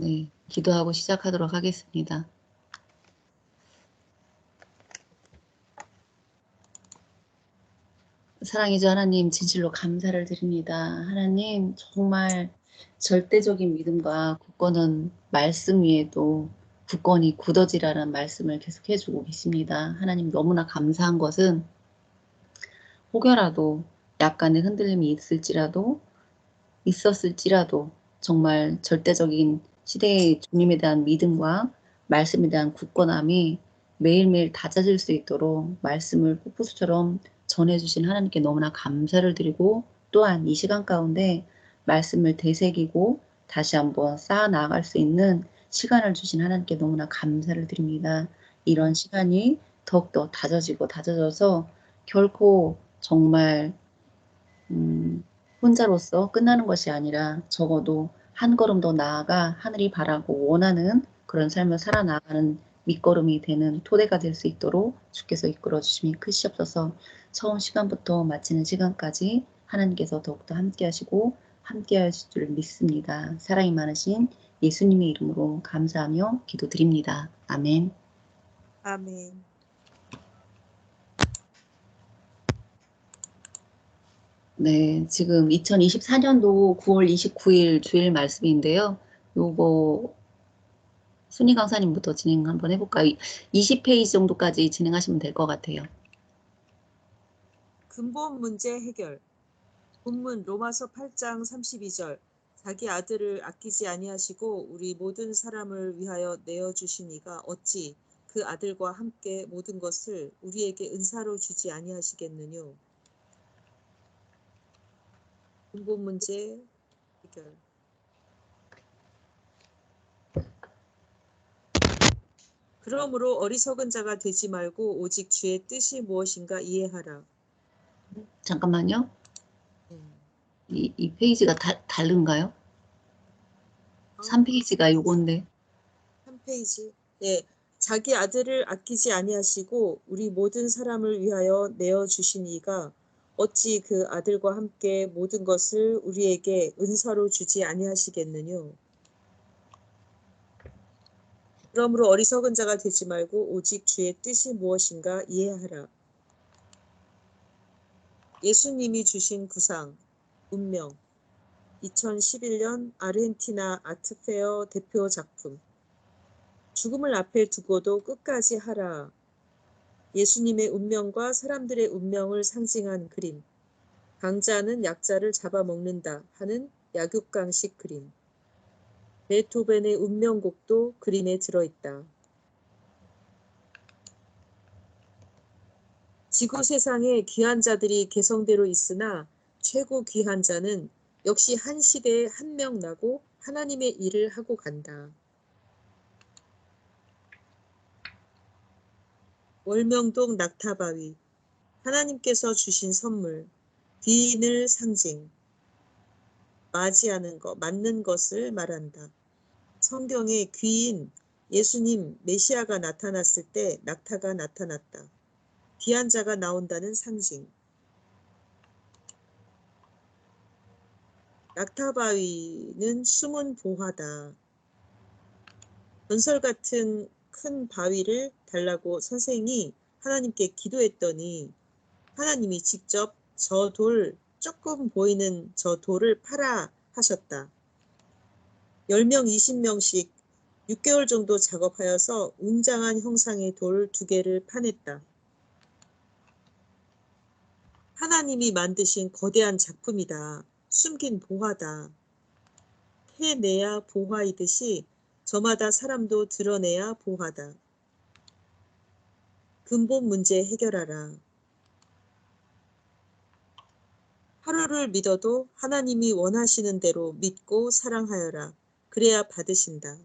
네, 기도하고 시작하도록 하겠습니다. 사랑이주 하나님, 진실로 감사를 드립니다. 하나님, 정말 절대적인 믿음과 굳건한 말씀 위에도 굳건히 굳어지라는 말씀을 계속 해주고 계십니다. 하나님, 너무나 감사한 것은 혹여라도 약간의 흔들림이 있었을지라도 정말 절대적인 시대의 주님에 대한 믿음과 말씀에 대한 굳건함이 매일매일 다져질 수 있도록 말씀을 폭포수처럼 전해주신 하나님께 너무나 감사를 드리고, 또한 이 시간 가운데 말씀을 되새기고 다시 한번 쌓아 나아갈 수 있는 시간을 주신 하나님께 너무나 감사를 드립니다. 이런 시간이 더욱더 다져져서 결코 정말 혼자로서 끝나는 것이 아니라 적어도 한 걸음 더 나아가 하늘이 바라고 원하는 그런 삶을 살아나가는 밑거름이 되는 토대가 될 수 있도록 주께서 이끌어 주심이 크시옵소서. 처음 시간부터 마치는 시간까지 하나님께서 더욱더 함께 하시고 함께 하실 줄 믿습니다. 사랑이 많으신 예수님의 이름으로 감사하며 기도드립니다. 아멘. 아멘. 네, 지금 2024년도 9월 29일 주일 말씀인데요. 요거 순희 강사님부터 진행 한번 해볼까요? 20페이지 정도까지 진행하시면 될 것 같아요. 근본 문제 해결. 본문 로마서 8장 32절. 자기 아들을 아끼지 아니하시고 우리 모든 사람을 위하여 내어주신 이가 어찌 그 아들과 함께 모든 것을 우리에게 은사로 주지 아니하시겠느뇨. 근본 문제 해결. 그러므로 어리석은 자가 되지 말고 오직 주의 뜻이 무엇인가 이해하라. 잠깐만요. 이 페이지가 다른가요? 3페이지가 요건데. 3페이지. 예. 자기 아들을 아끼지 아니하시고 우리 모든 사람을 위하여 내어 주신 이가 어찌 그 아들과 함께 모든 것을 우리에게 은사로 주지 아니하시겠느뇨. 그러므로 어리석은 자가 되지 말고 오직 주의 뜻이 무엇인가 이해하라. 예수님이 주신 구상, 운명. 2011년 아르헨티나 아트페어 대표 작품. 죽음을 앞에 두고도 끝까지 하라. 예수님의 운명과 사람들의 운명을 상징한 그림. 강자는 약자를 잡아먹는다 하는 약육강식 그림. 베토벤의 운명곡도 그림에 들어있다. 지구 세상에 귀한 자들이 개성대로 있으나 최고 귀한 자는 역시 한 시대에 한 명 나고 하나님의 일을 하고 간다. 월명동 낙타바위. 하나님께서 주신 선물. 귀인을 상징. 맞이하는 것, 맞는 것을 말한다. 성경에 귀인, 예수님, 메시아가 나타났을 때 낙타가 나타났다. 귀한 자가 나온다는 상징. 낙타바위는 숨은 보화다. 전설 같은 큰 바위를 달라고 선생이 하나님께 기도했더니 하나님이 직접 저 돌, 조금 보이는 저 돌을 파라 하셨다. 10명, 20명씩 6개월 정도 작업하여서 웅장한 형상의 돌 2개를 파냈다. 하나님이 만드신 거대한 작품이다. 숨긴 보화다. 해내야 보화이듯이 저마다 사람도 드러내야 보화다. 근본 문제 해결하라. 하루를 믿어도 하나님이 원하시는 대로 믿고 사랑하여라. 그래야 받으신다.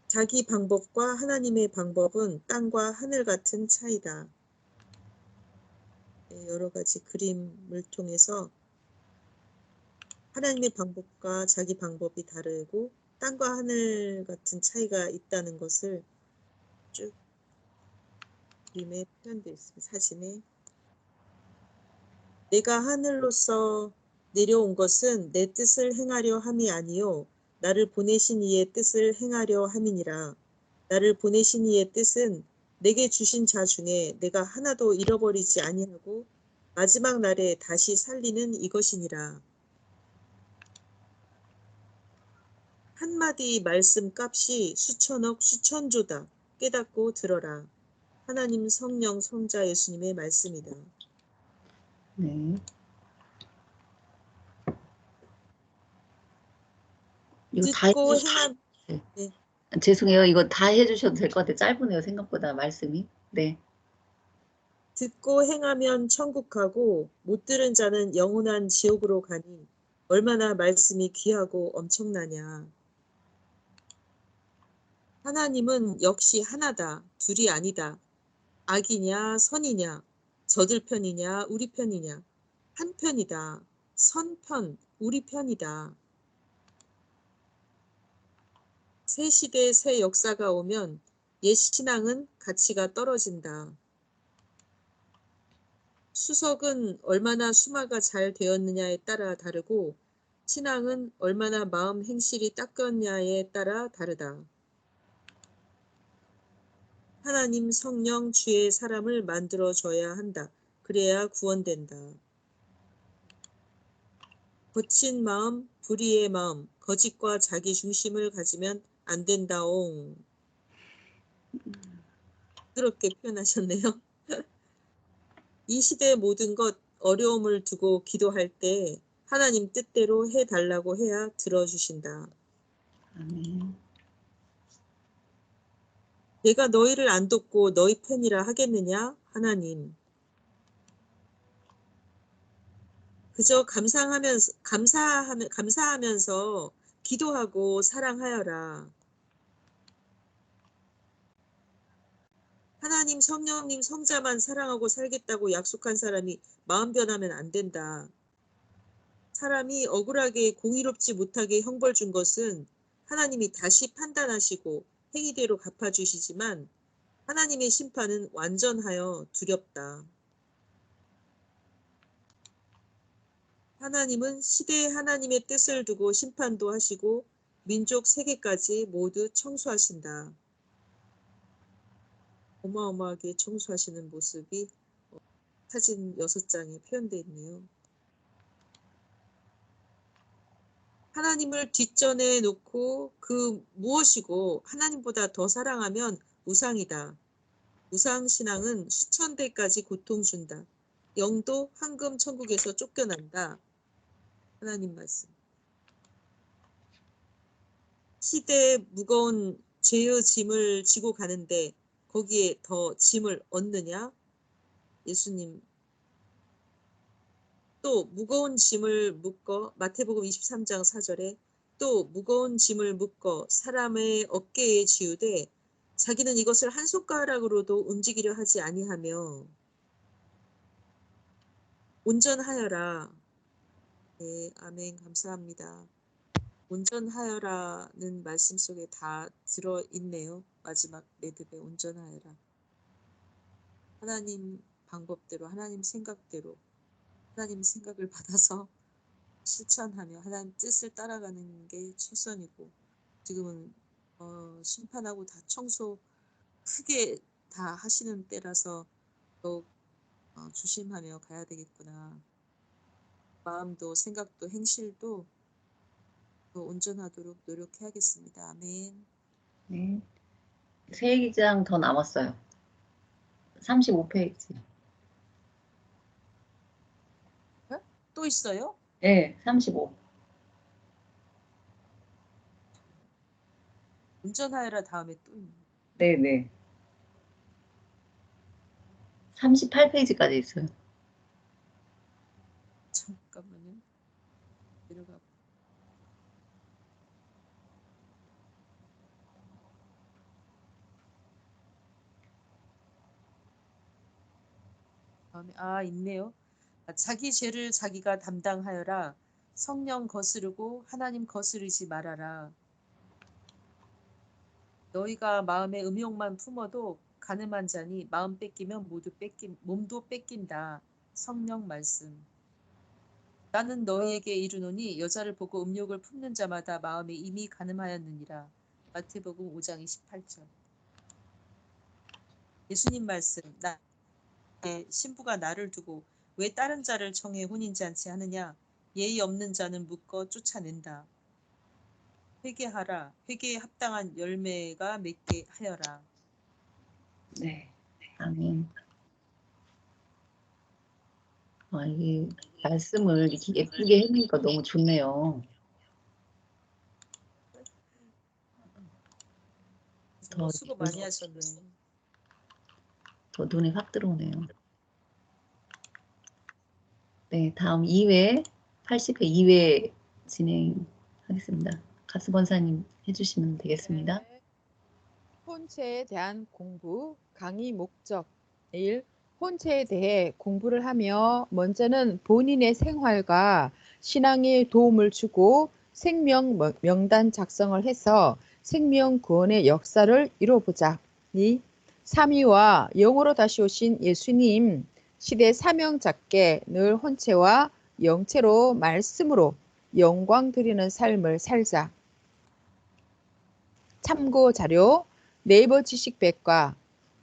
자기 방법과 하나님의 방법은 땅과 하늘 같은 차이다. 여러 가지 그림을 통해서 하나님의 방법과 자기 방법이 다르고 땅과 하늘 같은 차이가 있다는 것을 쭉 그림에 표현되어 있습니다. 사진에. 내가 하늘로서 내려온 것은 내 뜻을 행하려 함이 아니요 나를 보내신 이의 뜻을 행하려 함이니라. 나를 보내신 이의 뜻은 내게 주신 자 중에 내가 하나도 잃어버리지 아니하고 마지막 날에 다시 살리는 이것이니라. 한마디 말씀 값이 수천억 수천조다. 깨닫고 들어라. 하나님 성령 성자 예수님의 말씀이다. 네. 이거 다 듣고 해주셔도 행함. 네. 네. 죄송해요. 이거 다 해주셔도 될 것 같아요. 짧으네요. 생각보다 말씀이. 네. 듣고 행하면 천국 가고 못 들은 자는 영원한 지옥으로 가니 얼마나 말씀이 귀하고 엄청나냐. 하나님은 역시 하나다. 둘이 아니다. 악이냐 선이냐 저들 편이냐 우리 편이냐 한 편이다. 선편 우리 편이다. 새 시대 새 역사가 오면 옛 신앙은 가치가 떨어진다. 수석은 얼마나 수마가 잘 되었느냐에 따라 다르고 신앙은 얼마나 마음 행실이 닦였냐에 따라 다르다. 하나님 성령 주의 사람을 만들어줘야 한다. 그래야 구원된다. 거친 마음, 불의의 마음, 거짓과 자기 중심을 가지면 안 된다옹. 그렇게 표현하셨네요. 이 시대의 모든 것 어려움을 두고 기도할 때 하나님 뜻대로 해달라고 해야 들어주신다. 아멘. 내가 너희를 안 돕고 너희 편이라 하겠느냐? 하나님. 그저 감사하면서 기도하고 사랑하여라. 하나님 성령님 성자만 사랑하고 살겠다고 약속한 사람이 마음 변하면 안 된다. 사람이 억울하게 공의롭지 못하게 형벌 준 것은 하나님이 다시 판단하시고 행위대로 갚아주시지만 하나님의 심판은 완전하여 두렵다. 하나님은 시대에 하나님의 뜻을 두고 심판도 하시고 민족 세계까지 모두 청소하신다. 어마어마하게 청소하시는 모습이 사진 6장에 표현되어 있네요. 하나님을 뒷전에 놓고 그 무엇이고 하나님보다 더 사랑하면 우상이다. 우상신앙은 수천 대까지 고통 준다. 영도 황금 천국에서 쫓겨난다. 하나님 말씀. 시대의 무거운 죄의 짐을 지고 가는데 거기에 더 짐을 얻느냐? 예수님. 또 무거운 짐을 묶어 마태복음 23장 4절에 또 무거운 짐을 묶어 사람의 어깨에 지우되 자기는 이것을 한 손가락으로도 움직이려 하지 아니하며 온전하여라. 네, 아멘. 감사합니다. 온전하여라는 말씀 속에 다 들어있네요. 마지막 매듭에 온전하여라. 하나님 방법대로 하나님 생각대로 하나님 생각을 받아서 실천하며 하나님 뜻을 따라가는 게 최선이고 지금은 심판하고 다 청소 크게 다 하시는 때라서 더욱 조심하며 가야 되겠구나. 마음도 생각도 행실도 더 온전하도록 노력해야겠습니다. 아멘. 네. 세 기장 더 남았어요. 35페이지. 또 있어요? 네, 35. 운전하여라 다음에 또 있네. 네, 네. 38페이지까지 있어요. 잠깐만요. 내려가. 다음에 있네요. 자기 죄를 자기가 담당하여라. 성령 거스르고 하나님 거스르지 말아라. 너희가 마음에 음욕만 품어도 가늠한 자니 마음 뺏기면 몸도 뺏긴다. 성령 말씀. 나는 너희에게 이르노니 여자를 보고 음욕을 품는 자마다 마음에 이미 간음하였느니라. 마태복음 5장 28절. 예수님 말씀. 나의 신부가 나를 두고 왜 다른 자를 청해 혼인지 않지 하느냐. 예의 없는 자는 묶어 쫓아낸다. 회개하라. 회개에 합당한 열매가 맺게 하여라. 네. 아멘. 이 말씀을 이렇게 예쁘게 해놓으니까 너무 좋네요. 더, 수고 많이 하셨네. 더 눈에 확 들어오네요. 네, 다음 2회, 80회 2회 진행하겠습니다. 가수 권사님 해주시면 되겠습니다. 네. 혼체에 대한 공부, 강의 목적 1. 혼체에 대해 공부를 하며 먼저는 본인의 생활과 신앙에 도움을 주고 생명 명단 작성을 해서 생명 구원의 역사를 이뤄보자. 2. 삼위와 영으로 다시 오신 예수님 시대 사명 잡게 늘 혼체와 영체로 말씀으로 영광 드리는 삶을 살자. 참고 자료 네이버 지식백과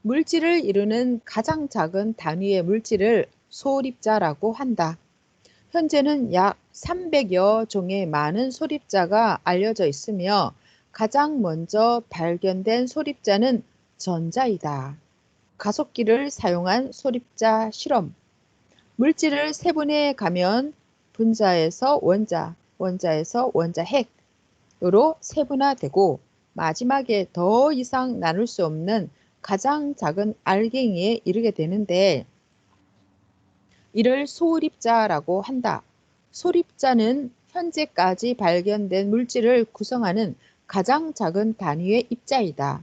물질을 이루는 가장 작은 단위의 물질을 소립자라고 한다. 현재는 약 300여 종의 많은 소립자가 알려져 있으며 가장 먼저 발견된 소립자는 전자이다. 가속기를 사용한 소립자 실험. 물질을 세분해 가면 분자에서 원자, 원자에서 원자핵으로 세분화되고 마지막에 더 이상 나눌 수 없는 가장 작은 알갱이에 이르게 되는데 이를 소립자라고 한다. 소립자는 현재까지 발견된 물질을 구성하는 가장 작은 단위의 입자이다.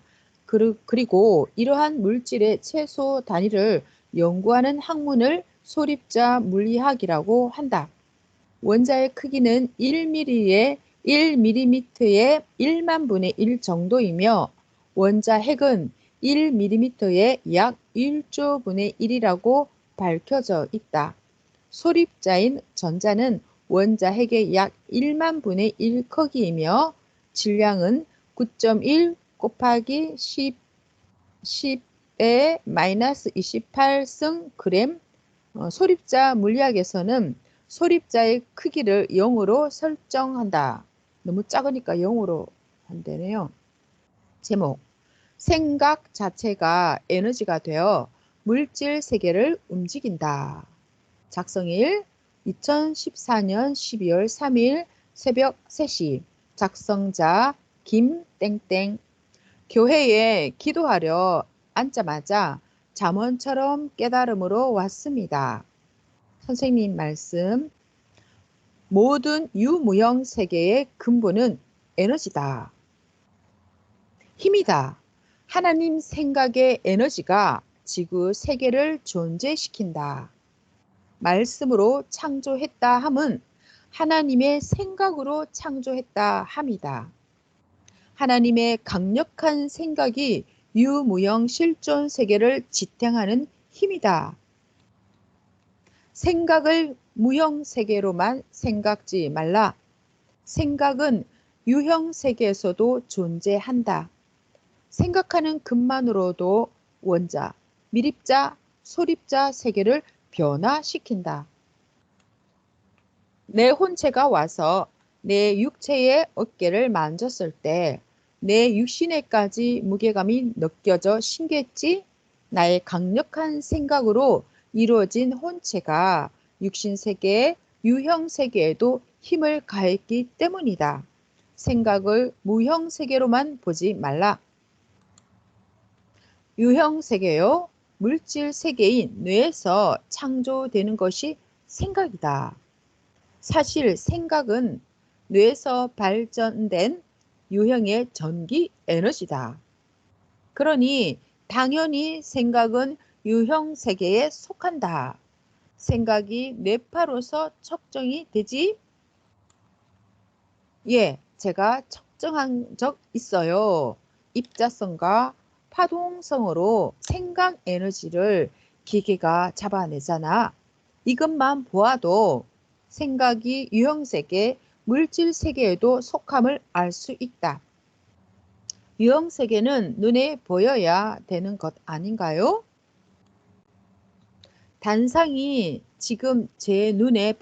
그리고 이러한 물질의 최소 단위를 연구하는 학문을 소립자 물리학이라고 한다. 원자의 크기는 1mm의 1mm의 1만 분의 1 정도이며 원자 핵은 1mm의 약 1조 분의 1이라고 밝혀져 있다. 소립자인 전자는 원자 핵의 약 1만 분의 1 크기이며 질량은 9.1 곱하기 10의 마이너스 28승 그램. 소립자 물리학에서는 소립자의 크기를 0으로 설정한다. 너무 작으니까 0으로 한대네요. 제목. 생각 자체가 에너지가 되어 물질 세계를 움직인다. 작성일 2014년 12월 3일 새벽 3시. 작성자 김땡땡. 교회에 기도하려 앉자마자 잠언처럼 깨달음으로 왔습니다. 선생님 말씀. 모든 유무형 세계의 근본은 에너지다. 힘이다. 하나님 생각의 에너지가 지구 세계를 존재시킨다. 말씀으로 창조했다 함은 하나님의 생각으로 창조했다 함이다. 하나님의 강력한 생각이 유무형 실존 세계를 지탱하는 힘이다. 생각을 무형 세계로만 생각지 말라. 생각은 유형 세계에서도 존재한다. 생각하는 것만으로도 원자, 밀입자, 소립자 세계를 변화시킨다. 내 혼체가 와서 내 육체의 어깨를 만졌을 때 내 육신에까지 무게감이 느껴져 신겠지? 나의 강력한 생각으로 이루어진 혼체가 육신세계, 유형세계에도 힘을 가했기 때문이다. 생각을 무형세계로만 보지 말라. 유형세계요, 물질세계인 뇌에서 창조되는 것이 생각이다. 사실 생각은 뇌에서 발전된 유형의 전기 에너지다. 그러니 당연히 생각은 유형 세계에 속한다. 생각이 뇌파로서 측정이 되지? 예, 제가 측정한 적 있어요. 입자성과 파동성으로 생각 에너지를 기계가 잡아내잖아. 이것만 보아도 생각이 유형세계, 물질세계에도 속함을 알 수 있다. 유형세계는 눈에 보여야 되는 것 아닌가요? 단상이 지금 제 눈에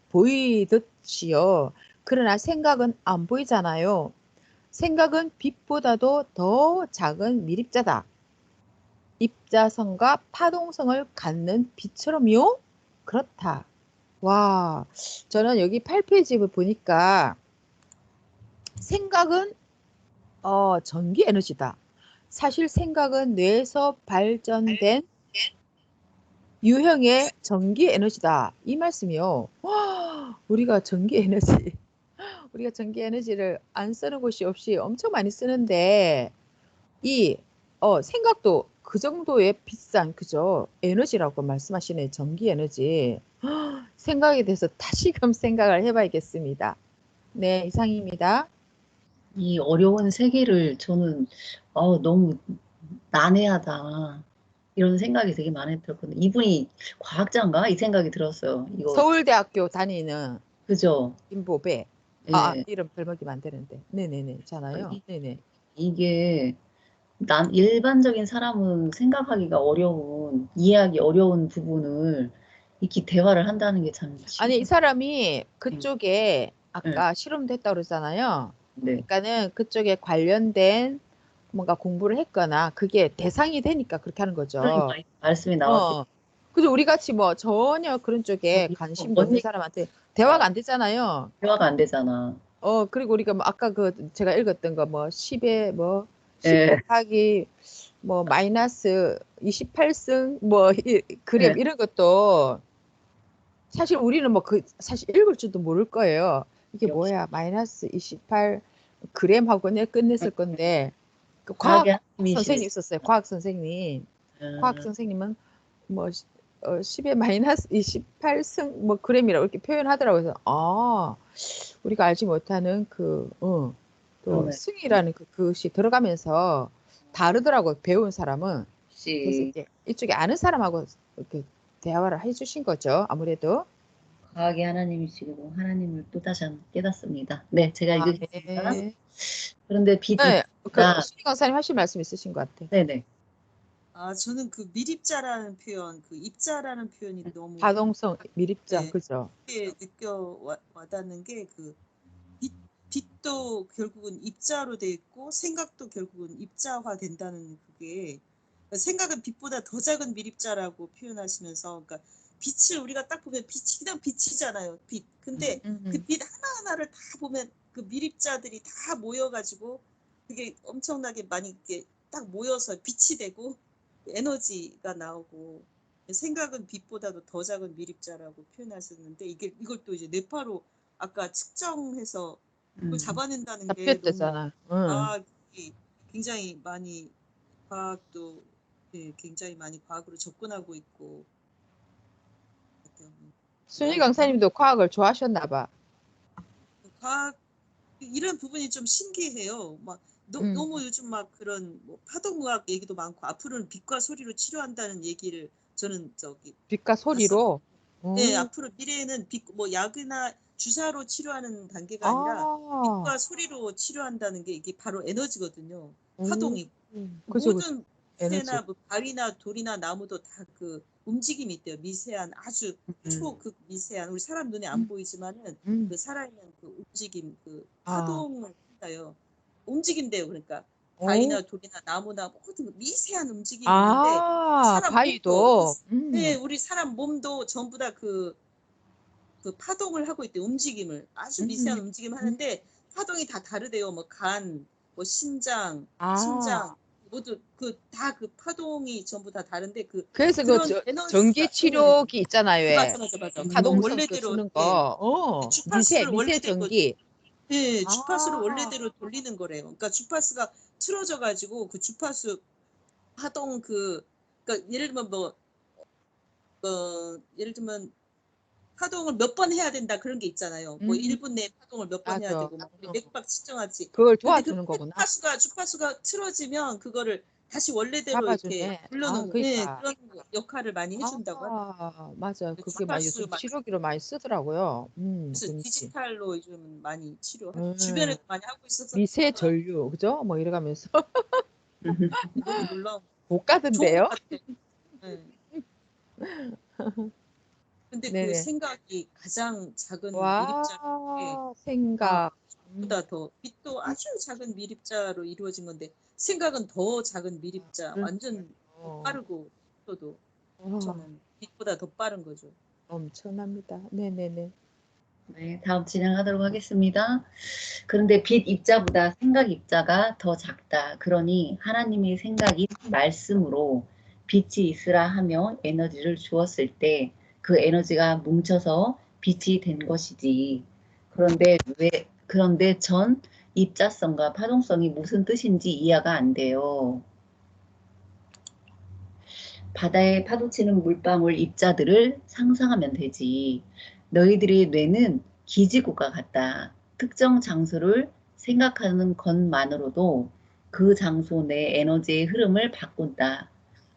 보이듯이요. 그러나 생각은 안 보이잖아요. 생각은 빛보다도 더 작은 미립자다. 입자성과 파동성을 갖는 빛처럼요? 그렇다. 와, 저는 여기 8페이지를 보니까 생각은 전기 에너지다. 사실 생각은 뇌에서 발전된 유형의 전기 에너지다. 이 말씀이요. 와, 우리가 전기 에너지를 안 쓰는 곳이 없이 엄청 많이 쓰는데 이 생각도 그 정도의 비싼 그죠? 에너지라고 말씀하시네. 전기 에너지. 생각에 대해서 다시금 생각을 해봐야겠습니다. 네, 이상입니다. 이 어려운 세계를 저는 너무 난해하다 이런 생각이 되게 많이 들었거든요. 이분이 과학자인가? 이 생각이 들었어요. 이거 서울대학교 다니는 그죠? 김보배. 예. 이름 별먹이면 안 되는데. 네네네. 잖아요. 이, 네네. 이게 일반적인 사람은 생각하기가 어려운, 이해하기 어려운 부분을 이렇게 대화를 한다는 게 참 아니, 이 신기해요. 사람이 예. 그쪽에 예. 아까 실험도 했다고 그러잖아요. 네. 그러니까는 그쪽에 관련된 뭔가 공부를 했거나 그게 대상이 되니까 그렇게 하는 거죠. 그러니까 말씀이 나왔대. 어. 그죠. 우리 같이 뭐 전혀 그런 쪽에 관심도 뭔 없는 얘기, 사람한테 대화가 안 되잖아요. 대화가 안 되잖아. 그리고 우리가 뭐 아까 그 제가 읽었던 거 뭐 10에 뭐 10 예. 곱하기 뭐 마이너스 28승 뭐 예. 그램 이런 것도 사실 우리는 뭐 그 사실 읽을 줄도 모를 거예요. 이게 역시 뭐야 마이너스 28 그램 하고 내 끝냈을 건데 그 과학 과학의 한심이시네. 선생님 있었어요. 과학 선생님. 과학 선생님은 뭐 10의 마이너스 28승 뭐 그램이라고 이렇게 표현하더라고요. 그래서 우리가 알지 못하는 또 그러네. 승이라는 그것이 들어가면서 다르더라고요. 배운 사람은. 그래서 역시 이제 이쪽에 아는 사람하고 이렇게 대화를 해주신 거죠. 아무래도. 과학의 하나님이시고 하나님을 또 다시 한번 깨닫습니다. 네, 제가 읽겠습니다. 네. 그런데 네, 빛보다 수리 강사님 하실 말씀 있으신 것 같아. 네네. 저는 그 미립자라는 표현, 그 입자라는 표현이 너무 가동성 미립자, 네, 그죠? 와닿는 게 그 빛도 결국은 입자로 돼 있고 생각도 결국은 입자화 된다는 그게 생각은 빛보다 더 작은 미립자라고 표현하시면서 그러니까 빛을 우리가 딱 보면 빛이 그냥 빛이잖아요. 빛. 근데 그 빛 하나하나를 다 보면 그 미립자들이 다 모여가지고 그게 엄청나게 많이 이렇게 딱 모여서 빛이 되고 에너지가 나오고 생각은 빛보다도 더 작은 미립자라고 표현하셨는데 이걸 또 이제 뇌파로 아까 측정해서 그걸 잡아낸다는 게 너무 잡혔대잖아. 응. 이게 굉장히 많이 과학도 굉장히 많이 과학으로 접근하고 있고 순희 강사님도 과학을 좋아하셨나 봐. 과학 이런 부분이 좀 신기해요. 막 너무 요즘 막 그런 뭐 파동과학 얘기도 많고 앞으로는 빛과 소리로 치료한다는 얘기를 저는 빛과 봤어요. 소리로. 네, 음. 앞으로 미래에는 뭐 약이나 주사로 치료하는 단계가 아니라 아, 빛과 소리로 치료한다는 게 이게 바로 에너지거든요. 음. 파동이고. 그죠, 그죠. 모든 에너지. 미세나 뭐 발이나 돌이나 나무도 다 그 움직임이 있대요. 미세한 아주 초극 미세한 우리 사람 눈에 안 음. 보이지만은 음. 그 살아있는 그 움직임 그 아, 파동을 한다요. 움직인대요. 그러니까 오. 바위나 돌이나 나무나 모든 미세한 움직임이 있는데 사람 몸도 바위도. 우리 사람 몸도 전부 다 그 파동을 하고 있대. 움직임을 아주 미세한 음. 움직임 하는데 파동이 다 다르대요. 뭐 간, 뭐 심장, 아, 심장 모두 다 그 파동이 전부 다 다른데 그래서 그런 전기 에너지가 치료기 있잖아요, 왜. 맞아. 그거 가동성 원래대로 쓰는 거. 주파수를 미세 원래대로 전기. 주파수를 아, 원래대로 돌리는 거래요. 그러니까 주파수가 틀어져 가지고 그 주파수 파동 그러니까 예를 들면 예를 들면 파동을 몇 번 해야 된다 그런 게 있잖아요. 뭐 1분 내에 파동을 몇 번 해야 맞아. 되고 막 우리 맥박 측정하지. 그걸 근데 그 도와주는 거구나. 주파수가 틀어지면 그거를 다시 원래대로 이렇게 잡아주네. 아, 불러놓은 그러니까. 그런 역할을 많이 해준다고 하더라고요. 맞아요. 그게 막 요즘 주파수 막 치료기로 많이 쓰더라고요. 무슨 그렇지. 디지털로 요즘 많이 치료하고 음, 주변에도 많이 하고 있어서 미세 전류, 그죠? 뭐 이래가면서 너무 놀라운 못 좋은 것 가던데요? 같아. 예. 근데 그 네네. 생각이 가장 작은 미립자인 게 와, 아, 생각. 보다 더 빛도 아주 작은 미립자로 이루어진 건데 생각은 더 작은 미립자 완전 더 그러니까요. 빠르고 속도도 와, 저는 빛보다 더 빠른 거죠. 엄청납니다. 네네네. 네, 다음 진행하도록 하겠습니다. 그런데 빛 입자보다 생각 입자가 더 작다. 그러니 하나님의 생각인 말씀으로 빛이 있으라 하며 에너지를 주었을 때 그 에너지가 뭉쳐서 빛이 된 것이지. 그런데 전 입자성과 파동성이 무슨 뜻인지 이해가 안 돼요. 바다에 파도치는 물방울 입자들을 상상하면 되지. 너희들의 뇌는 기지국과 같다. 특정 장소를 생각하는 것만으로도 그 장소 내 에너지의 흐름을 바꾼다.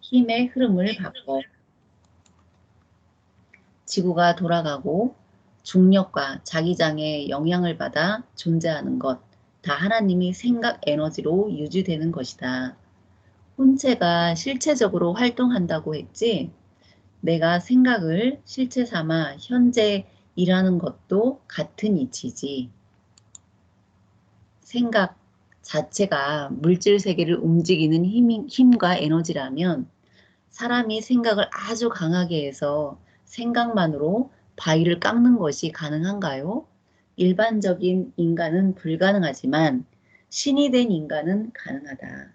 힘의 흐름을 바꿔. 지구가 돌아가고 중력과 자기장의 영향을 받아 존재하는 것. 다 하나님이 생각 에너지로 유지되는 것이다. 혼체가 실체적으로 활동한다고 했지? 내가 생각을 실체 삼아 현재 일하는 것도 같은 이치지. 생각 자체가 물질 세계를 움직이는 힘과 에너지라면 사람이 생각을 아주 강하게 해서 생각만으로 바위를 깎는 것이 가능한가요? 일반적인 인간은 불가능하지만 신이 된 인간은 가능하다.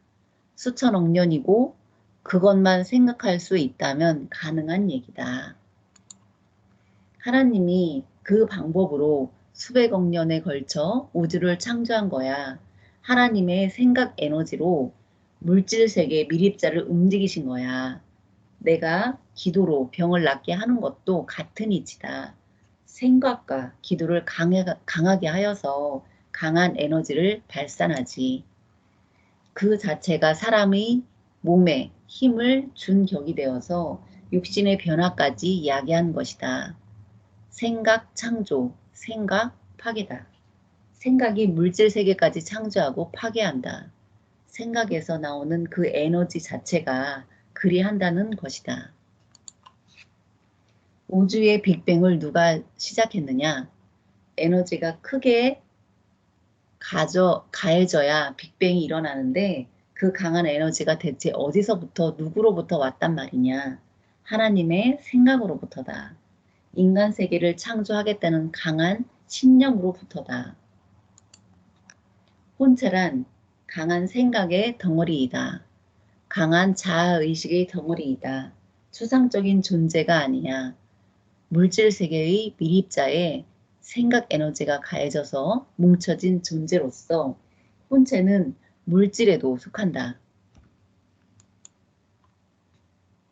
수천억 년이고 그것만 생각할 수 있다면 가능한 얘기다. 하나님이 그 방법으로 수백억 년에 걸쳐 우주를 창조한 거야. 하나님의 생각 에너지로 물질 세계 미립자를 움직이신 거야. 내가 기도로 병을 낫게 하는 것도 같은 이치다. 생각과 기도를 강하게 하여서 강한 에너지를 발산하지. 그 자체가 사람의 몸에 힘을 준 격이 되어서 육신의 변화까지 이야기한 것이다. 생각 창조, 생각 파괴다. 생각이 물질 세계까지 창조하고 파괴한다. 생각에서 나오는 그 에너지 자체가 그리한다는 것이다. 우주의 빅뱅을 누가 시작했느냐? 에너지가 크게 가해져야 빅뱅이 일어나는데 그 강한 에너지가 대체 어디서부터 누구로부터 왔단 말이냐? 하나님의 생각으로부터다. 인간 세계를 창조하겠다는 강한 신념으로부터다. 혼체란 강한 생각의 덩어리이다. 강한 자아의식의 덩어리이다. 추상적인 존재가 아니야. 물질 세계의 미립자에 생각 에너지가 가해져서 뭉쳐진 존재로서 혼체는 물질에도 속한다.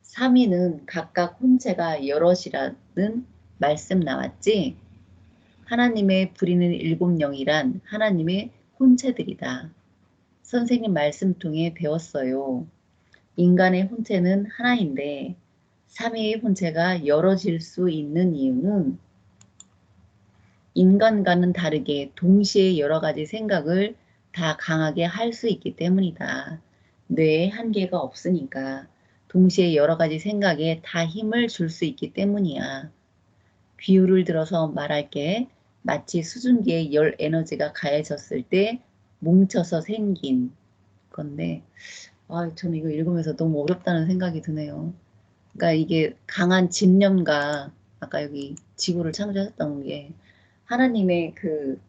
삼위는 각각 혼체가 여럿이라는 말씀 나왔지? 하나님의 부리는 일곱 영이란 하나님의 혼체들이다. 선생님 말씀 통해 배웠어요. 인간의 혼체는 하나인데 삼위의 혼체가 여럿일 수 있는 이유는 인간과는 다르게 동시에 여러 가지 생각을 다 강하게 할 수 있기 때문이다. 뇌에 한계가 없으니까 동시에 여러 가지 생각에 다 힘을 줄 수 있기 때문이야. 비유를 들어서 말할게. 마치 수증기에 열 에너지가 가해졌을 때 뭉쳐서 생긴 건데 저는 이거 읽으면서 너무 어렵다는 생각이 드네요. 그러니까 이게 강한 집념과 아까 여기 지구를 창조하셨던 게 하나님의 그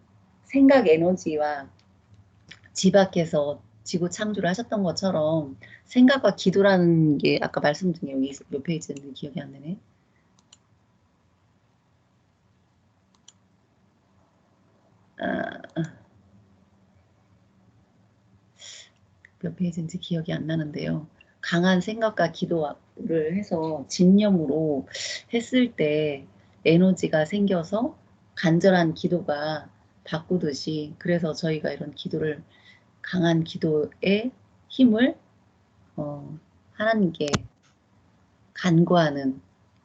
생각 에너지와 집약해서 지구 창조를 하셨던 것처럼 생각과 기도라는 게 아까 말씀드린 여기 몇 페이지인지 기억이 안 나네. 몇 페이지인지 기억이 안 나는데요. 강한 생각과 기도를 해서 집념으로 했을 때 에너지가 생겨서 간절한 기도가 바꾸듯이 그래서 저희가 이런 기도를 강한 기도의 힘을 하나님께 간구하는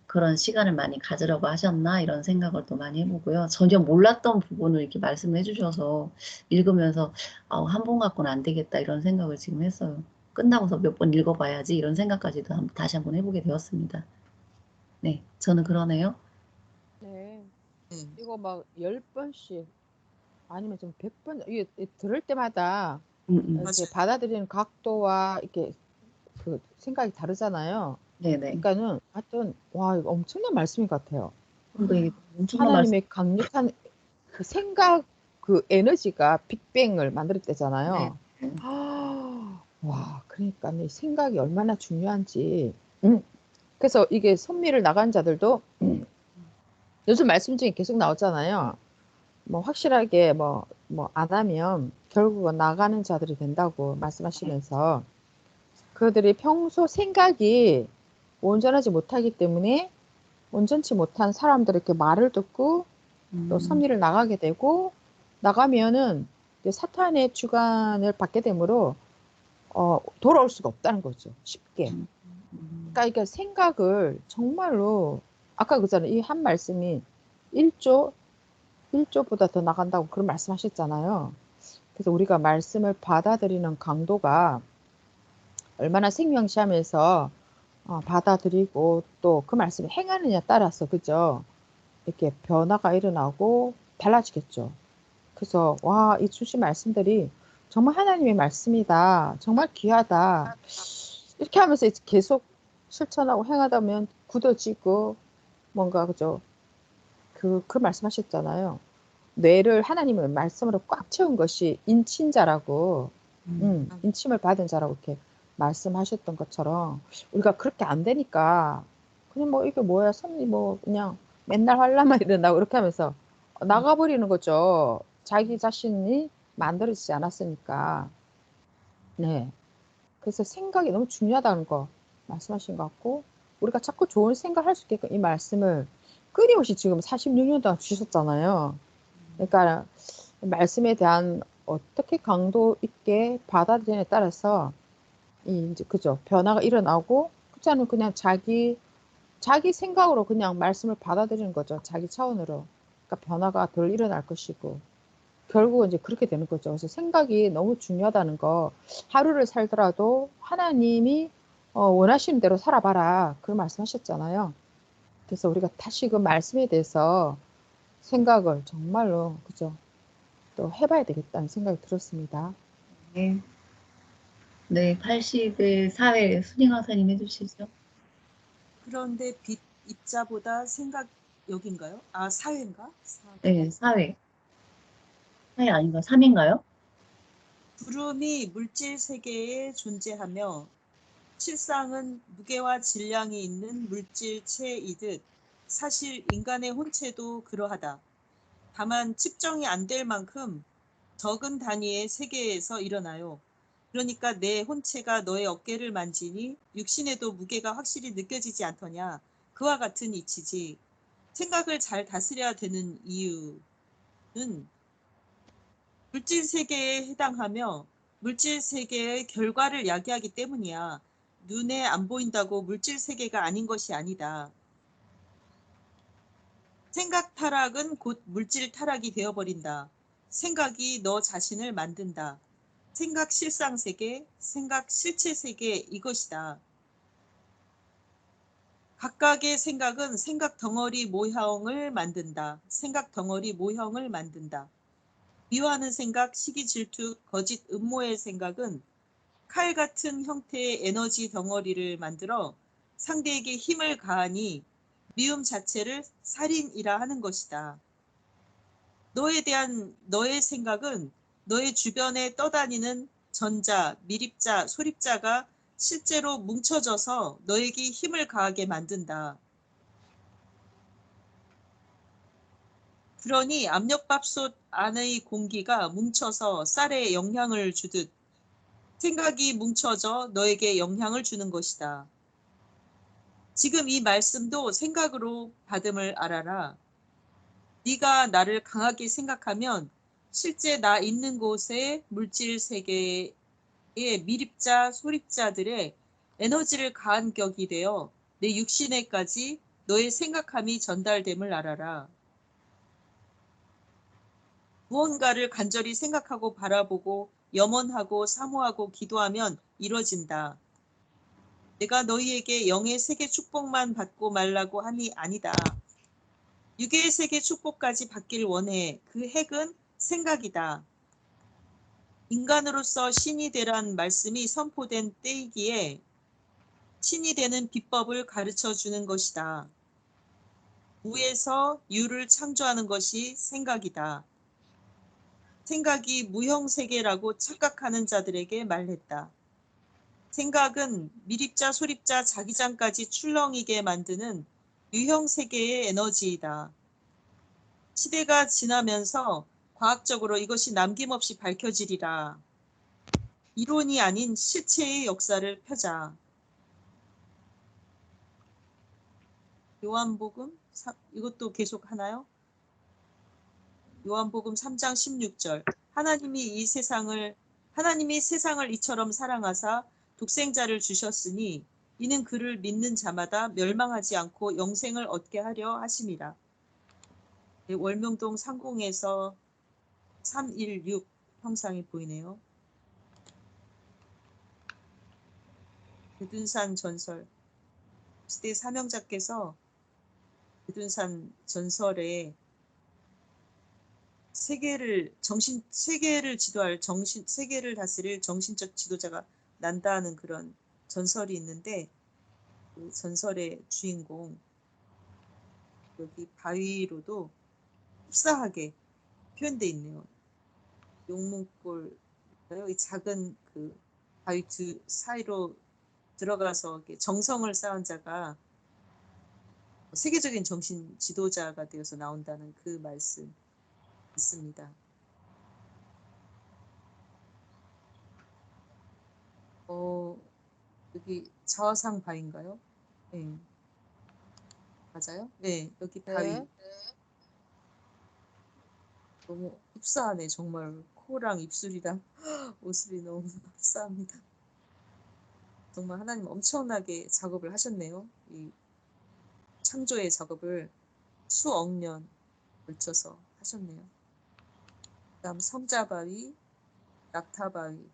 그런 시간을 많이 가지려고 하셨나 이런 생각을 또 많이 해보고요. 전혀 몰랐던 부분을 이렇게 말씀을 해주셔서 읽으면서 한 번 갖고는 안 되겠다 이런 생각을 지금 했어요. 끝나고서 몇 번 읽어봐야지 이런 생각까지도 다시 한번 해보게 되었습니다. 네, 저는 그러네요. 네. 네. 이거 막 10번씩 아니면 좀 100번 이게 들을 때마다 이렇게 맞아요. 받아들이는 각도와 이렇게 그 생각이 다르잖아요. 네네. 그러니까는 하여튼 와 이거 엄청난 말씀인 것 같아요. 또 이게 엄청난 말씀. 하나님의 강력한 그 생각 그 에너지가 빅뱅을 네. 만들었대잖아요. 네. 와, 그러니까 이 생각이 얼마나 중요한지. 그래서 이게 선미를 나간 자들도 요즘 말씀 중에 계속 나오잖아요. 뭐 확실하게 뭐 안 하면 결국은 나가는 자들이 된다고 말씀하시면서 그들이 평소 생각이 온전하지 못하기 때문에 온전치 못한 사람들에게 말을 듣고 또 섭리를 나가게 되고 나가면은 이제 사탄의 주관을 받게 되므로 돌아올 수가 없다는 거죠. 쉽게. 그러니까 이게 생각을 정말로 아까 그잖아요. 이 한 말씀이 1조보다 더 나간다고 그런 말씀하셨잖아요. 그래서 우리가 말씀을 받아들이는 강도가 얼마나 생명시하면서 받아들이고 또 그 말씀을 행하느냐에 따라서 그죠? 이렇게 변화가 일어나고 달라지겠죠. 그래서 와, 이 주신 말씀들이 정말 하나님의 말씀이다. 정말 귀하다. 이렇게 하면서 이제 계속 실천하고 행하다 보면 굳어지고 뭔가 그죠? 그 말씀하셨잖아요. 뇌를 하나님의 말씀으로 꽉 채운 것이 인친자라고, 인침을 받은 자라고 이렇게 말씀하셨던 것처럼 우리가 그렇게 안 되니까 그냥 뭐 이게 뭐야, 선이 뭐 그냥 맨날 환란만 일어나고 이렇게 하면서 나가버리는 거죠. 자기 자신이 만들어지지 않았으니까. 네. 그래서 생각이 너무 중요하다는 거 말씀하신 것 같고 우리가 자꾸 좋은 생각을 할 수 있게끔 이 말씀을 끊임없이 지금 46년 동안 주셨잖아요. 그러니까 말씀에 대한 어떻게 강도 있게 받아들이냐에 따라서 이 이제 그죠 변화가 일어나고 그렇지 않으면 그냥 자기 생각으로 그냥 말씀을 받아들이는 거죠. 자기 차원으로. 그러니까 변화가 덜 일어날 것이고 결국은 이제 그렇게 되는 거죠. 그래서 생각이 너무 중요하다는 거 하루를 살더라도 하나님이 원하시는 대로 살아봐라 그런 말씀하셨잖아요. 그래서 우리가 다시 그 말씀에 대해서 생각을 정말로 그죠 또 해봐야 되겠다는 생각이 들었습니다. 네. 네, 80일 사회 순행하사님 해주시죠. 그런데 빛 입자보다 생각 여긴가요? 아, 사회인가? 네, 사회. 사회 아닌가? 3인가요? 구름이 물질 세계에 존재하며 실상은 무게와 질량이 있는 물질체이듯 사실 인간의 혼체도 그러하다. 다만 측정이 안 될 만큼 적은 단위의 세계에서 일어나요. 그러니까 내 혼체가 너의 어깨를 만지니 육신에도 무게가 확실히 느껴지지 않더냐. 그와 같은 이치지. 생각을 잘 다스려야 되는 이유는 물질 세계에 해당하며 물질 세계의 결과를 야기하기 때문이야. 눈에 안 보인다고 물질 세계가 아닌 것이 아니다. 생각 타락은 곧 물질 타락이 되어버린다. 생각이 너 자신을 만든다. 생각 실상 세계, 생각 실체 세계 이것이다. 각각의 생각은 생각 덩어리 모형을 만든다. 생각 덩어리 모형을 만든다. 미워하는 생각, 시기 질투, 거짓 음모의 생각은 칼 같은 형태의 에너지 덩어리를 만들어 상대에게 힘을 가하니 미움 자체를 살인이라 하는 것이다. 너에 대한 너의 생각은 너의 주변에 떠다니는 전자, 밀입자, 소립자가 실제로 뭉쳐져서 너에게 힘을 가하게 만든다. 그러니 압력밥솥 안의 공기가 뭉쳐서 쌀에 영향을 주듯 생각이 뭉쳐져 너에게 영향을 주는 것이다. 지금 이 말씀도 생각으로 받음을 알아라. 네가 나를 강하게 생각하면 실제 나 있는 곳의 물질 세계의 밀입자, 소립자들의 에너지를 가한 격이 되어 내 육신에까지 너의 생각함이 전달됨을 알아라. 무언가를 간절히 생각하고 바라보고 염원하고 사모하고 기도하면 이루어진다. 내가 너희에게 영의 세계 축복만 받고 말라고 함이 아니다. 육의 세계 축복까지 받길 원해. 그 핵은 생각이다. 인간으로서 신이 되란 말씀이 선포된 때이기에 신이 되는 비법을 가르쳐 주는 것이다. 무에서 유를 창조하는 것이 생각이다. 생각이 무형세계라고 착각하는 자들에게 말했다. 생각은 미립자, 소립자, 자기장까지 출렁이게 만드는 유형세계의 에너지이다. 시대가 지나면서 과학적으로 이것이 남김없이 밝혀지리라. 이론이 아닌 실체의 역사를 펴자. 요한복음, 이것도 계속 하나요? 요한복음 3장 16절. 하나님이 세상을 이처럼 사랑하사 독생자를 주셨으니 이는 그를 믿는 자마다 멸망하지 않고 영생을 얻게 하려 하심이라. 월명동 상공에서 316 형상이 보이네요. 백둔산 전설. 시대 사명자께서 백둔산 전설에 세계를 다스릴 정신적 지도자가 난다는 그런 전설이 있는데, 그 전설의 주인공 여기 바위로도 흡사하게 표현되어 있네요. 용문골, 이 작은 그 바위 두 사이로 들어가서 정성을 쌓은 자가 세계적인 정신 지도자가 되어서 나온다는 그 말씀 있습니다. 여기 자화상 바위인가요? 네. 맞아요? 네, 여기 바위. 네. 너무 흡사하네. 정말 코랑 입술이랑 모습이 너무 흡사합니다. 정말 하나님 엄청나게 작업을 하셨네요. 이 창조의 작업을 수억 년 걸쳐서 하셨네요. 그다음 성자바위, 낙타바위.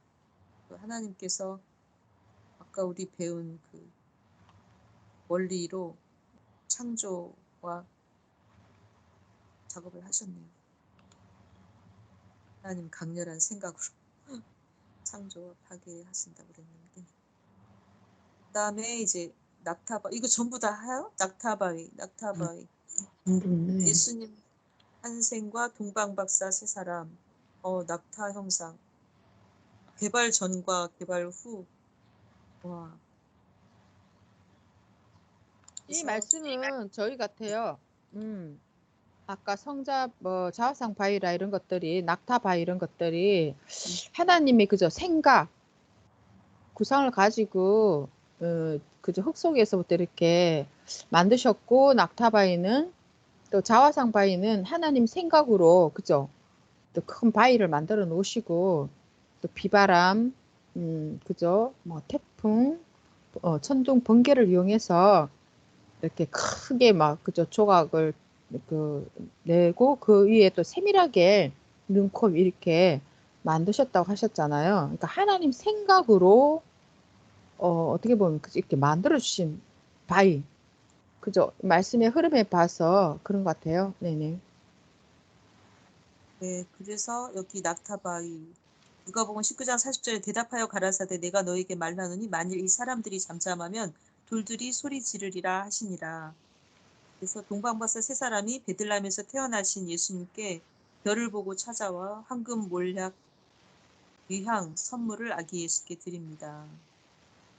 하나님께서 아까 우리 배운 그 원리로 창조와 작업을 하셨네요. 하나님 강렬한 생각으로 창조와 파괴하신다고 그랬는데, 그다음에 이제 낙타바위, 이거 전부 다 해요? 낙타바위. 네. 예수님 탄생과 동방박사 세 사람, 낙타 형상, 개발 전과 개발 후. 와. 이 그래서 말씀은 저희 같아요. 아까 성자 뭐 자화상 바위라 이런 것들이 낙타 바위 이런 것들이 하나님이 그저 생각 구상을 가지고 그저 흙 속에서부터 이렇게 만드셨고, 낙타 바위는 또 자화상 바위는 하나님 생각으로 그죠, 또 큰 바위를 만들어 놓으시고, 또 비바람 그죠, 뭐 태풍, 천둥 번개를 이용해서 이렇게 크게 막 그저 조각을 그 내고 그 위에 또 세밀하게 눈곱 이렇게 만드셨다고 하셨잖아요. 그러니까 하나님 생각으로 어떻게 보면 이렇게 만들어 주신 바위, 그죠? 말씀의 흐름에 봐서 그런 것 같아요. 네네. 네, 그래서 여기 낙타바위, 누가복음 19장 40절에 대답하여 가라사대 내가 너에게 말하노니 만일 이 사람들이 잠잠하면 돌들이 소리 지르리라 하시니라. 그래서 동방박사 세 사람이 베들레헴에서 태어나신 예수님께 별을 보고 찾아와 황금, 몰약, 유향, 선물을 아기 예수께 드립니다.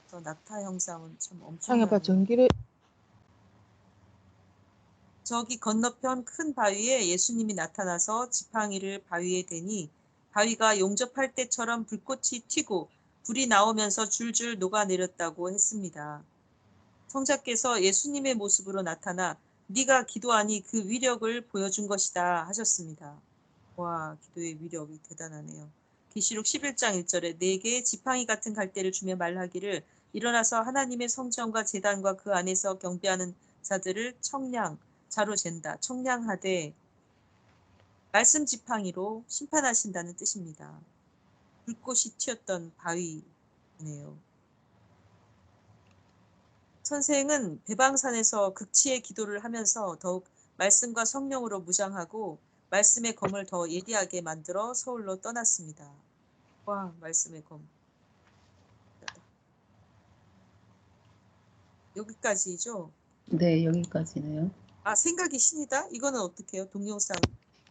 그래서 낙타 형상은 참 창해봐 엄청나네요. 전기를. 저기 건너편 큰 바위에 예수님이 나타나서 지팡이를 바위에 대니 바위가 용접할 때처럼 불꽃이 튀고 불이 나오면서 줄줄 녹아내렸다고 했습니다. 성자께서 예수님의 모습으로 나타나 네가 기도하니 그 위력을 보여준 것이다 하셨습니다. 와, 기도의 위력이 대단하네요. 계시록 11장 1절에 내게 지팡이 같은 갈대를 주며 말하기를 일어나서 하나님의 성전과 제단과 그 안에서 경배하는 자들을 자로 잰다. 청량하되 말씀 지팡이로 심판하신다는 뜻입니다. 불꽃이 튀었던 바위네요. 선생은 배방산에서 극치의 기도를 하면서 더욱 말씀과 성령으로 무장하고 말씀의 검을 더 예리하게 만들어 서울로 떠났습니다. 와, 말씀의 검. 여기까지죠? 네, 여기까지네요. 아, 생각이 신이다? 이거는 어떻게 해요? 동영상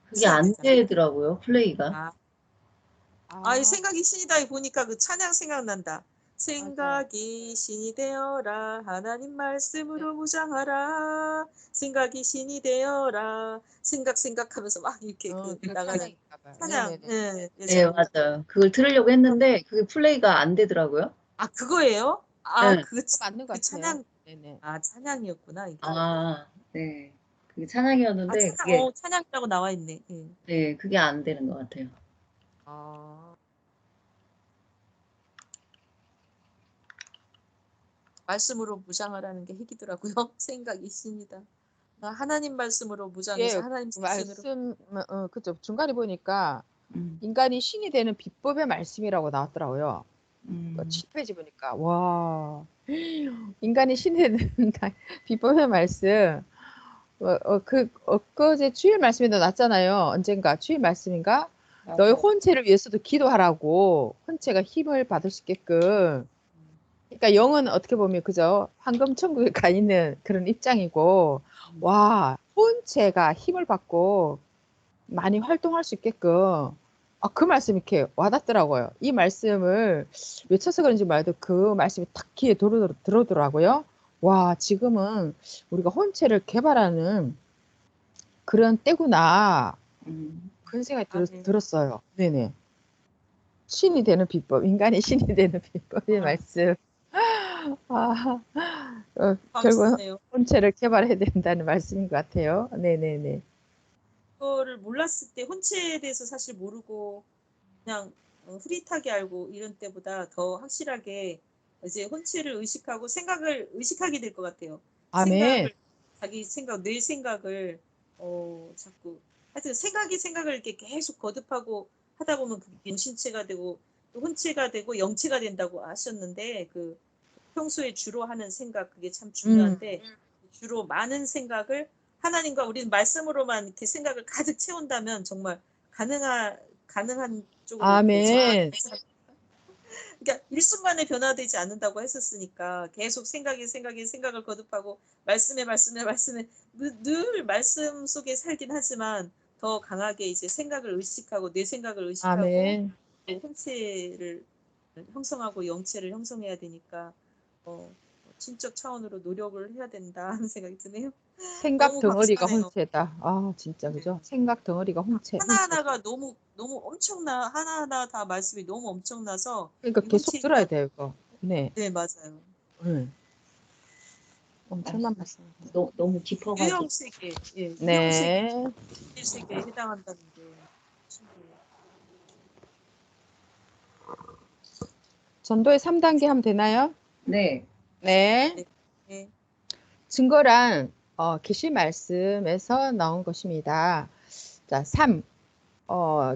그게 안 되더라고요, 플레이가. 이 생각이 신이다 보니까 그 찬양 생각난다. 생각이 신이 되어라. 하나님 말씀으로 무장하라. 생각이 신이 되어라. 생각하면서 막 이렇게 나가는 찬양. 네, 네, 맞아요. 그걸 들으려고 했는데 그게 플레이가 안 되더라고요. 아, 그거예요? 네. 그 맞는 것 같아요. 찬양. 네네. 찬양이었구나, 이게. 네. 그게 찬양이었는데 그게 찬양이라고 나와 있네. 네, 그게 안 되는 것 같아요. 말씀으로 무장하라는 게 핵이더라고요. 생각이 신이다. 하나님 말씀으로 무장해서 하나님 말씀, 그죠. 중간에 보니까 음, 인간이 신이 되는 비법의 말씀이라고 나왔더라고요. 음, 7페이지 보니까 와, 인간이 신이 되는 비법의 말씀. 엊그제 주일 말씀에도 났잖아요. 언젠가 주일 말씀인가? 너의 혼체를 위해서도 기도하라고, 혼체가 힘을 받을 수 있게끔. 그러니까 영은 어떻게 보면 그죠? 황금 천국에 가 있는 그런 입장이고, 와, 혼체가 힘을 받고 많이 활동할 수 있게끔. 그 말씀이 이렇게 와닿더라고요. 이 말씀을 외쳐서 그런지 말도 그 말씀이 탁 귀에 들어오더라고요. 와, 지금은 우리가 혼체를 개발하는 그런 때구나. 그런 생각이 들었어요. 네네. 신이 되는 비법, 인간이 신이 되는 비법의 말씀. 결국은 혼체를 개발해야 된다는 말씀인 것 같아요. 네네네. 그거를 몰랐을 때 혼체에 대해서 사실 모르고 그냥 흐릿하게 알고 이런 때보다 더 확실하게 이제 혼체를 의식하고 생각을 의식하게 될 것 같아요. 아멘. 자기 생각, 뇌 생각을 자꾸 하여튼 생각을 이렇게 계속 거듭하고 하다 보면 그게 영신체가 되고 혼체가 되고 영체가 된다고 하셨는데 그 평소에 주로 하는 생각 그게 참 중요한데 주로 많은 생각을 하나님과 우리는 말씀으로만 이렇게 생각을 가득 채운다면 정말 가능한 쪽으로 아멘. 그러니까 일순간에 변화되지 않는다고 했었으니까 계속 생각을 거듭하고 말씀에 늘 말씀 속에 살긴 하지만 더 강하게 이제 생각을 의식하고 내 생각을 의식하고 아멘. 혼체를 형성하고 영체를 형성해야 되니까 신적 차원으로 노력을 해야 된다 하는 생각이 드네요. 생각 덩어리가 감사하네요. 혼체다. 진짜 그죠? 생각 덩어리가 혼체. 하나하나가 너무 엄청나 하나하나 다 말씀이 너무 엄청나서 그러니까 계속 들어야 돼요, 이거. 네. 네, 맞아요. 엄청난 말씀입니다. 너무 깊어가지고. 유형 세계, 네. 유형 세계에 해당한다는 게 신기해요. 전도의 3단계 하면 되나요? 네. 네. 네. 증거란 계시 말씀에서 나온 것입니다. 자, 3.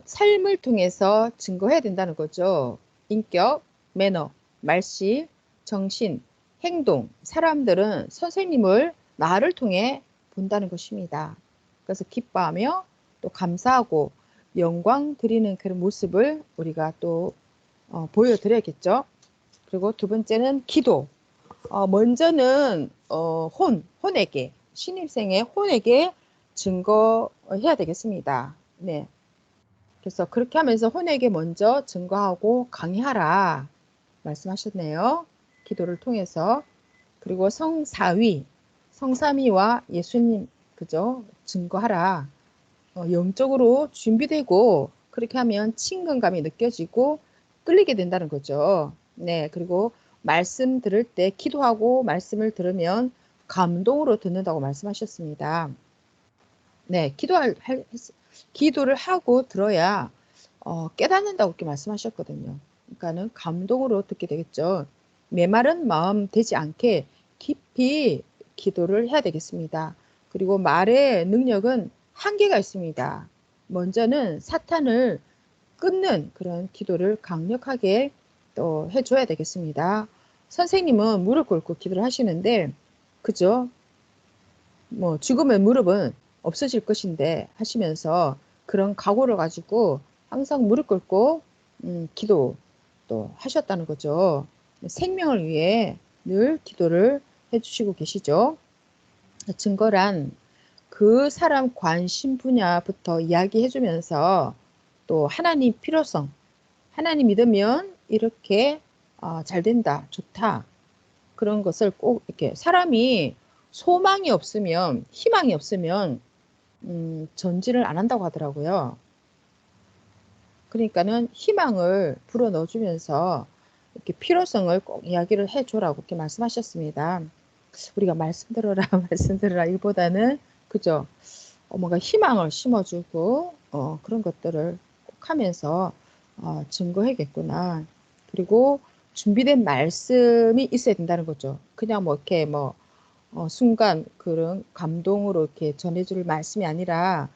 삶을 통해서 증거해야 된다는 거죠. 인격, 매너, 말씨, 정신, 행동. 사람들은 선생님을 나를 통해 본다는 것입니다. 그래서 기뻐하며 또 감사하고 영광 드리는 그런 모습을 우리가 또 보여드려야겠죠. 그리고 두 번째는 기도. 먼저는 혼에게, 신입생의 혼에게 증거해야 되겠습니다. 네. 그래서 그렇게 하면서 혼에게 먼저 증거하고 강의하라 말씀하셨네요. 기도를 통해서. 그리고 성삼위와 예수님, 그죠? 증거하라. 영적으로 준비되고 그렇게 하면 친근감이 느껴지고 끌리게 된다는 거죠. 네. 그리고 말씀 들을 때 기도하고 말씀을 들으면 감동으로 듣는다고 말씀하셨습니다. 네. 기도를 하고 들어야 깨닫는다고 이렇게 말씀하셨거든요. 그러니까는 감동으로 듣게 되겠죠. 메마른 마음 되지 않게 깊이 기도를 해야 되겠습니다. 그리고 말의 능력은 한계가 있습니다. 먼저는 사탄을 끊는 그런 기도를 강력하게 또 해줘야 되겠습니다. 선생님은 무릎 꿇고 기도를 하시는데, 그죠? 뭐 죽으면 무릎은 없어질 것인데 하시면서 그런 각오를 가지고 항상 무릎 꿇고 기도 또 하셨다는 거죠. 생명을 위해 늘 기도를 해주시고 계시죠. 증거란 그 사람 관심 분야부터 이야기해주면서 또 하나님 필요성, 하나님 믿으면 이렇게 잘 된다, 좋다. 그런 것을 꼭 이렇게 사람이 소망이 없으면, 희망이 없으면 전진을 안 한다고 하더라고요. 그러니까는 희망을 불어 넣어주면서 이렇게 필요성을 꼭 이야기를 해줘라고 이렇게 말씀하셨습니다. 우리가 말씀 들어라, 말씀 들어라 이보다는 그죠? 뭔가 희망을 심어주고 그런 것들을 꼭 하면서 증거해야겠구나. 그리고 준비된 말씀이 있어야 된다는 거죠. 그냥 뭐 이렇게 뭐 순간 그런 감동으로 이렇게 전해줄 말씀이 아니라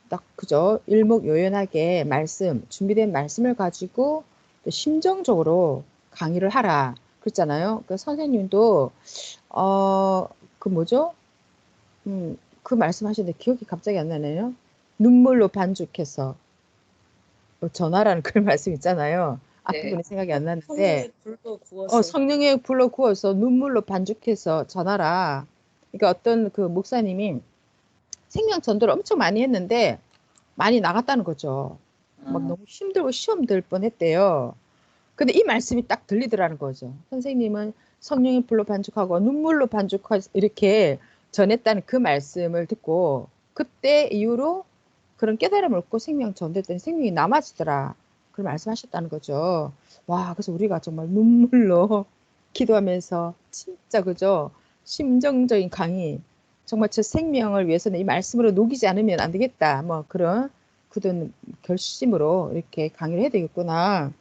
딱 그죠? 일목요연하게 말씀, 준비된 말씀을 가지고 또 심정적으로 강의를 하라. 그랬잖아요. 그 선생님도 그 뭐죠? 그 말씀하시는데 기억이 갑자기 안 나네요. 눈물로 반죽해서 전하라는 그런 말씀 있잖아요. 네. 앞부분이 생각이 안 나는데 성령의 불로 구워서 성령의 불로 구워서 눈물로 반죽해서 전하라. 그러니까 어떤 그 목사님이 생명 전도를 엄청 많이 했는데 많이 나갔다는 거죠. 막 어, 너무 힘들고 시험 들 뻔했대요. 근데 이 말씀이 딱 들리더라는 거죠. 선생님은 성령의 불로 반죽하고 눈물로 반죽해서 이렇게 전했다는 그 말씀을 듣고 그때 이후로 그런 깨달음을 얻고 생명 전도했더니 생명이 남아지더라. 그런 말씀하셨다는 거죠. 와, 그래서 우리가 정말 눈물로 기도하면서 진짜 그죠? 심정적인 강의. 정말 저 생명을 위해서는 이 말씀으로 녹이지 않으면 안 되겠다. 뭐 그런 굳은 결심으로 이렇게 강의를 해야 되겠구나.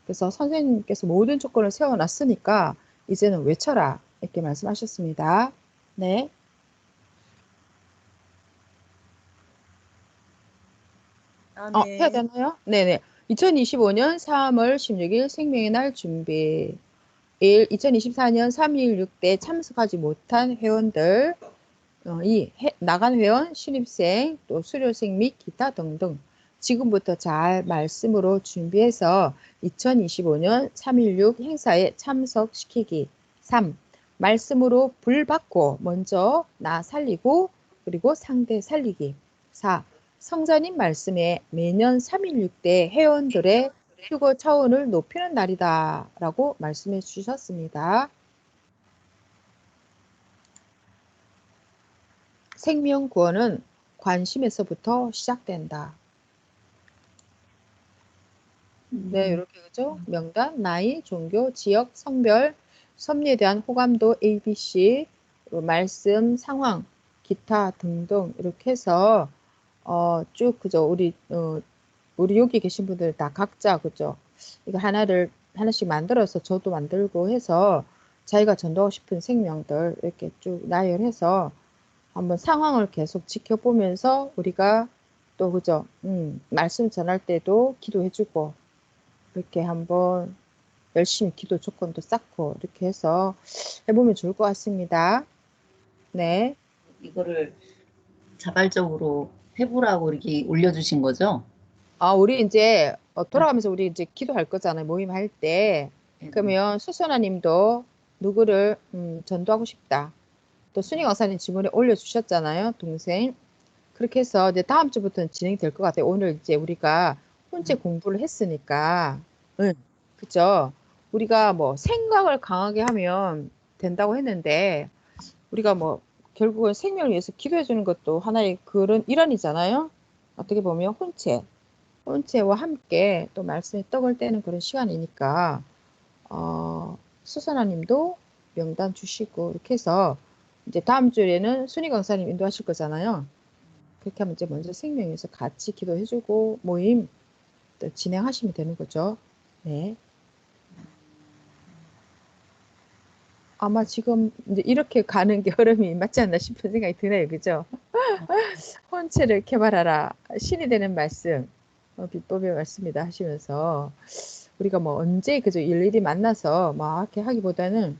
그래서 선생님께서 모든 조건을 세워놨으니까 이제는 외쳐라. 이렇게 말씀하셨습니다. 네. 해야 아멘. 되나요? 네네. 2025년 3월 16일 생명의 날 준비. 2024년 3.16대 참석하지 못한 회원들, 나간 회원, 신입생, 또 수료생 및 기타 등등 지금부터 잘 말씀으로 준비해서 2025년 3.16 행사에 참석시키기. 3. 말씀으로 불 받고 먼저 나 살리고 그리고 상대 살리기. 4. 성자님 말씀에 매년 3.16대 회원들의 휴거 차원을 높이는 날이다 라고 말씀해 주셨습니다. 생명 구원은 관심에서부터 시작된다. 네, 이렇게 그죠? 명단, 나이, 종교, 지역, 성별, 섭리에 대한 호감도 ABC, 말씀, 상황, 기타 등등 이렇게 해서 쭉 그죠? 우리 여기 계신 분들 다 각자 그죠? 이거 하나씩 만들어서 저도 만들고 해서 자기가 전도하고 싶은 생명들 이렇게 쭉 나열해서 한번 상황을 계속 지켜보면서 우리가 또 그죠? 말씀 전할 때도 기도해주고 이렇게 한번 열심히 기도 조건도 쌓고 이렇게 해서 해보면 좋을 것 같습니다. 네. 이거를 자발적으로 해보라고 이렇게 올려주신 거죠? 우리 이제 네. 돌아가면서 우리 이제 기도할 거잖아요. 모임할 때. 네. 그러면 수선아 님도 누구를 전도하고 싶다. 또 순희 강사님 지문에 올려주셨잖아요. 동생. 그렇게 해서 이제 다음 주부터는 진행될 것 같아요. 오늘 이제 우리가 혼재 공부를 했으니까. 응, 그죠? 우리가 뭐 생각을 강하게 하면 된다고 했는데 우리가 뭐 결국은 생명을 위해서 기도해 주는 것도 하나의 그런 일환이잖아요. 어떻게 보면 혼체와 함께 또 말씀의 떡을 떼는 그런 시간이니까 수선아님도 명단 주시고 이렇게 해서 이제 다음 주에는 순희 강사님 인도하실 거잖아요. 그렇게 하면 이제 먼저 생명에서 같이 기도해주고 모임 또 진행하시면 되는 거죠. 네. 아마 지금 이제 이렇게 가는 게 흐름이 맞지 않나 싶은 생각이 드네요. 그죠? 어, 혼체를 개발하라. 신이 되는 말씀. 비법의 말씀이다 하시면서 우리가 뭐 언제 그저 일일이 만나서 막 이렇게 하기보다는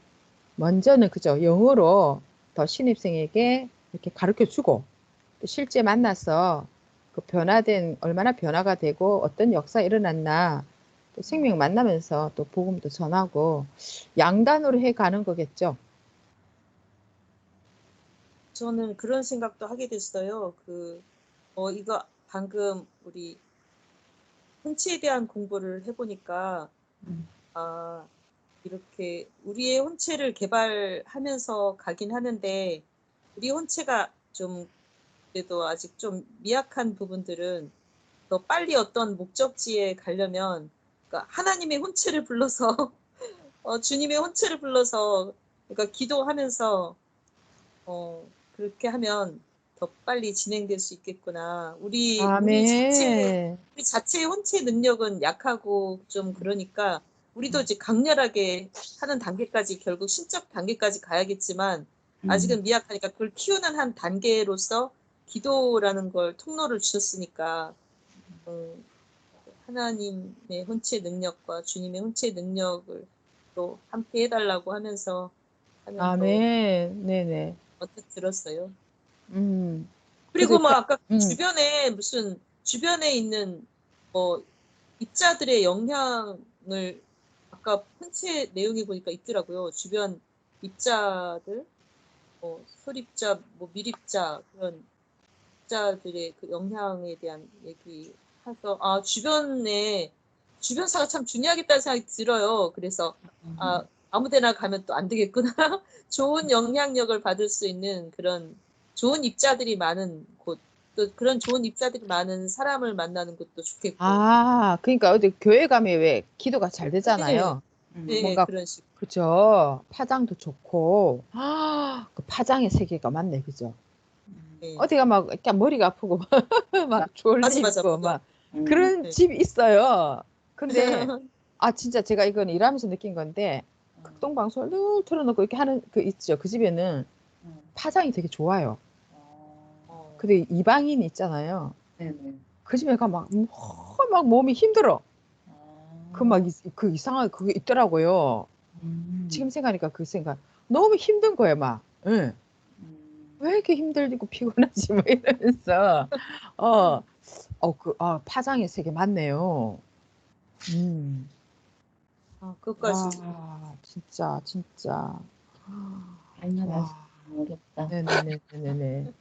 먼저는 그죠? 영어로 더 신입생에게 이렇게 가르쳐 주고 또 실제 만나서 그 변화된 얼마나 변화가 되고 어떤 역사 일어났나 또 생명 만나면서 또 복음도 전하고 양단으로 해 가는 거겠죠. 저는 그런 생각도 하게 됐어요. 이거 방금 우리 혼치에 대한 공부를 해보니까, 음, 아, 이렇게 우리의 혼체를 개발하면서 가긴 하는데, 우리 혼체가 좀 그래도 아직 좀 미약한 부분들은 더 빨리 어떤 목적지에 가려면, 그러니까 하나님의 혼체를 불러서, 주님의 혼체를 불러서, 그러니까 기도하면서, 그렇게 하면 더 빨리 진행될 수 있겠구나. 아멘. 우리 자체의 혼체 능력은 약하고 좀 그러니까 우리도 이제 강렬하게 하는 단계까지 결국 신적 단계까지 가야겠지만 음, 아직은 미약하니까 그걸 키우는 한 단계로서 기도라는 걸 통로를 주셨으니까 음, 하나님의 혼체 능력과 주님의 혼체 능력을 또 함께 해달라고 하면서 하면 더 아멘. 네네. 언뜻 들었어요. 음. 그래서 그리고 막 아까 음. 주변에 있는 뭐 입자들의 영향을 아까 폰체 내용에 보니까 있더라고요. 주변 입자들, 소립자, 뭐 밀입자 그런 입자들의 그 영향에 대한 얘기 해서 주변사가 참 중요하겠다는 생각이 들어요. 그래서 아무데나 가면 또 안 되겠구나. 좋은 영향력을 받을 수 있는 그런 좋은 입자들이 많은 곳, 또 그런 좋은 입자들이 많은 사람을 만나는 것도 좋겠고. 그러니까 어디 교회 가면 왜 기도가 잘 네, 되잖아요. 네, 뭔가 그런 식. 그죠? 파장도 좋고 그 파장의 세계가 맞네, 그죠? 네. 어디가 막 이렇게 머리가 아프고 막 맞아, 맞아, 졸리고 맞아. 막 그런 네. 집 있어요. 근데 진짜 제가 이건 일하면서 느낀 건데 극동 방송을 늘 틀어놓고 이렇게 하는 그 있죠. 그 집에는 파장이 되게 좋아요. 어, 근데 이방인 있잖아요. 네네. 그 집에 막 몸이 힘들어. 아, 그 이상하게 그게 있더라고요. 지금 음, 생각하니까 그 생각. 너무 힘든 거예요, 막. 예. 음, 왜 이렇게 힘들고 피곤하지? 뭐 이러면서. 어, 파장의 세계 맞네요. 음. 그것까지. 진짜, 진짜. 알만하지. 와, 어렵다. 네네네네네.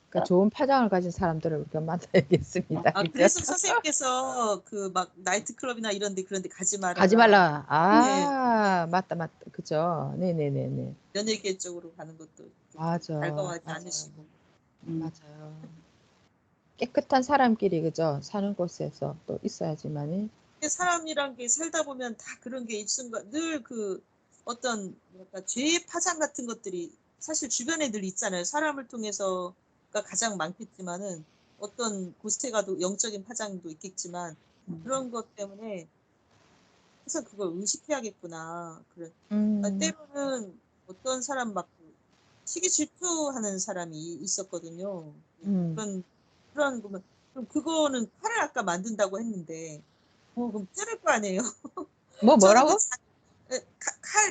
그러니까 좋은 파장을 가진 사람들을 우리가 만나야겠습니다. 그죠? 그래서 선생님께서 그 막 나이트클럽이나 그런데 가지 가지 마라. 말라. 네, 맞다, 맞다. 그죠? 네네네네. 연예계 쪽으로 가는 것도 그렇게 맞아, 달가워하지 맞아요. 않으시고. 음, 맞아요. 깨끗한 사람끼리, 그죠? 사는 곳에서 또 있어야지만이. 근데 사람이란 게 살다 보면 다 그런 게 있순간 늘 어떤 뭐랄까 죄의 파장 같은 것들이 사실 주변에 늘 있잖아요. 사람을 통해서가 가장 많겠지만은 어떤 곳에 가도 영적인 파장도 있겠지만 음, 그런 것 때문에 항상 그걸 의식해야겠구나. 음, 때로는 어떤 사람 막 시기 질투하는 사람이 있었거든요. 음. 그런 보면 그럼 그거는 칼을 아까 만든다고 했는데 그럼 찌를 거 아니에요. 저는 뭐라고?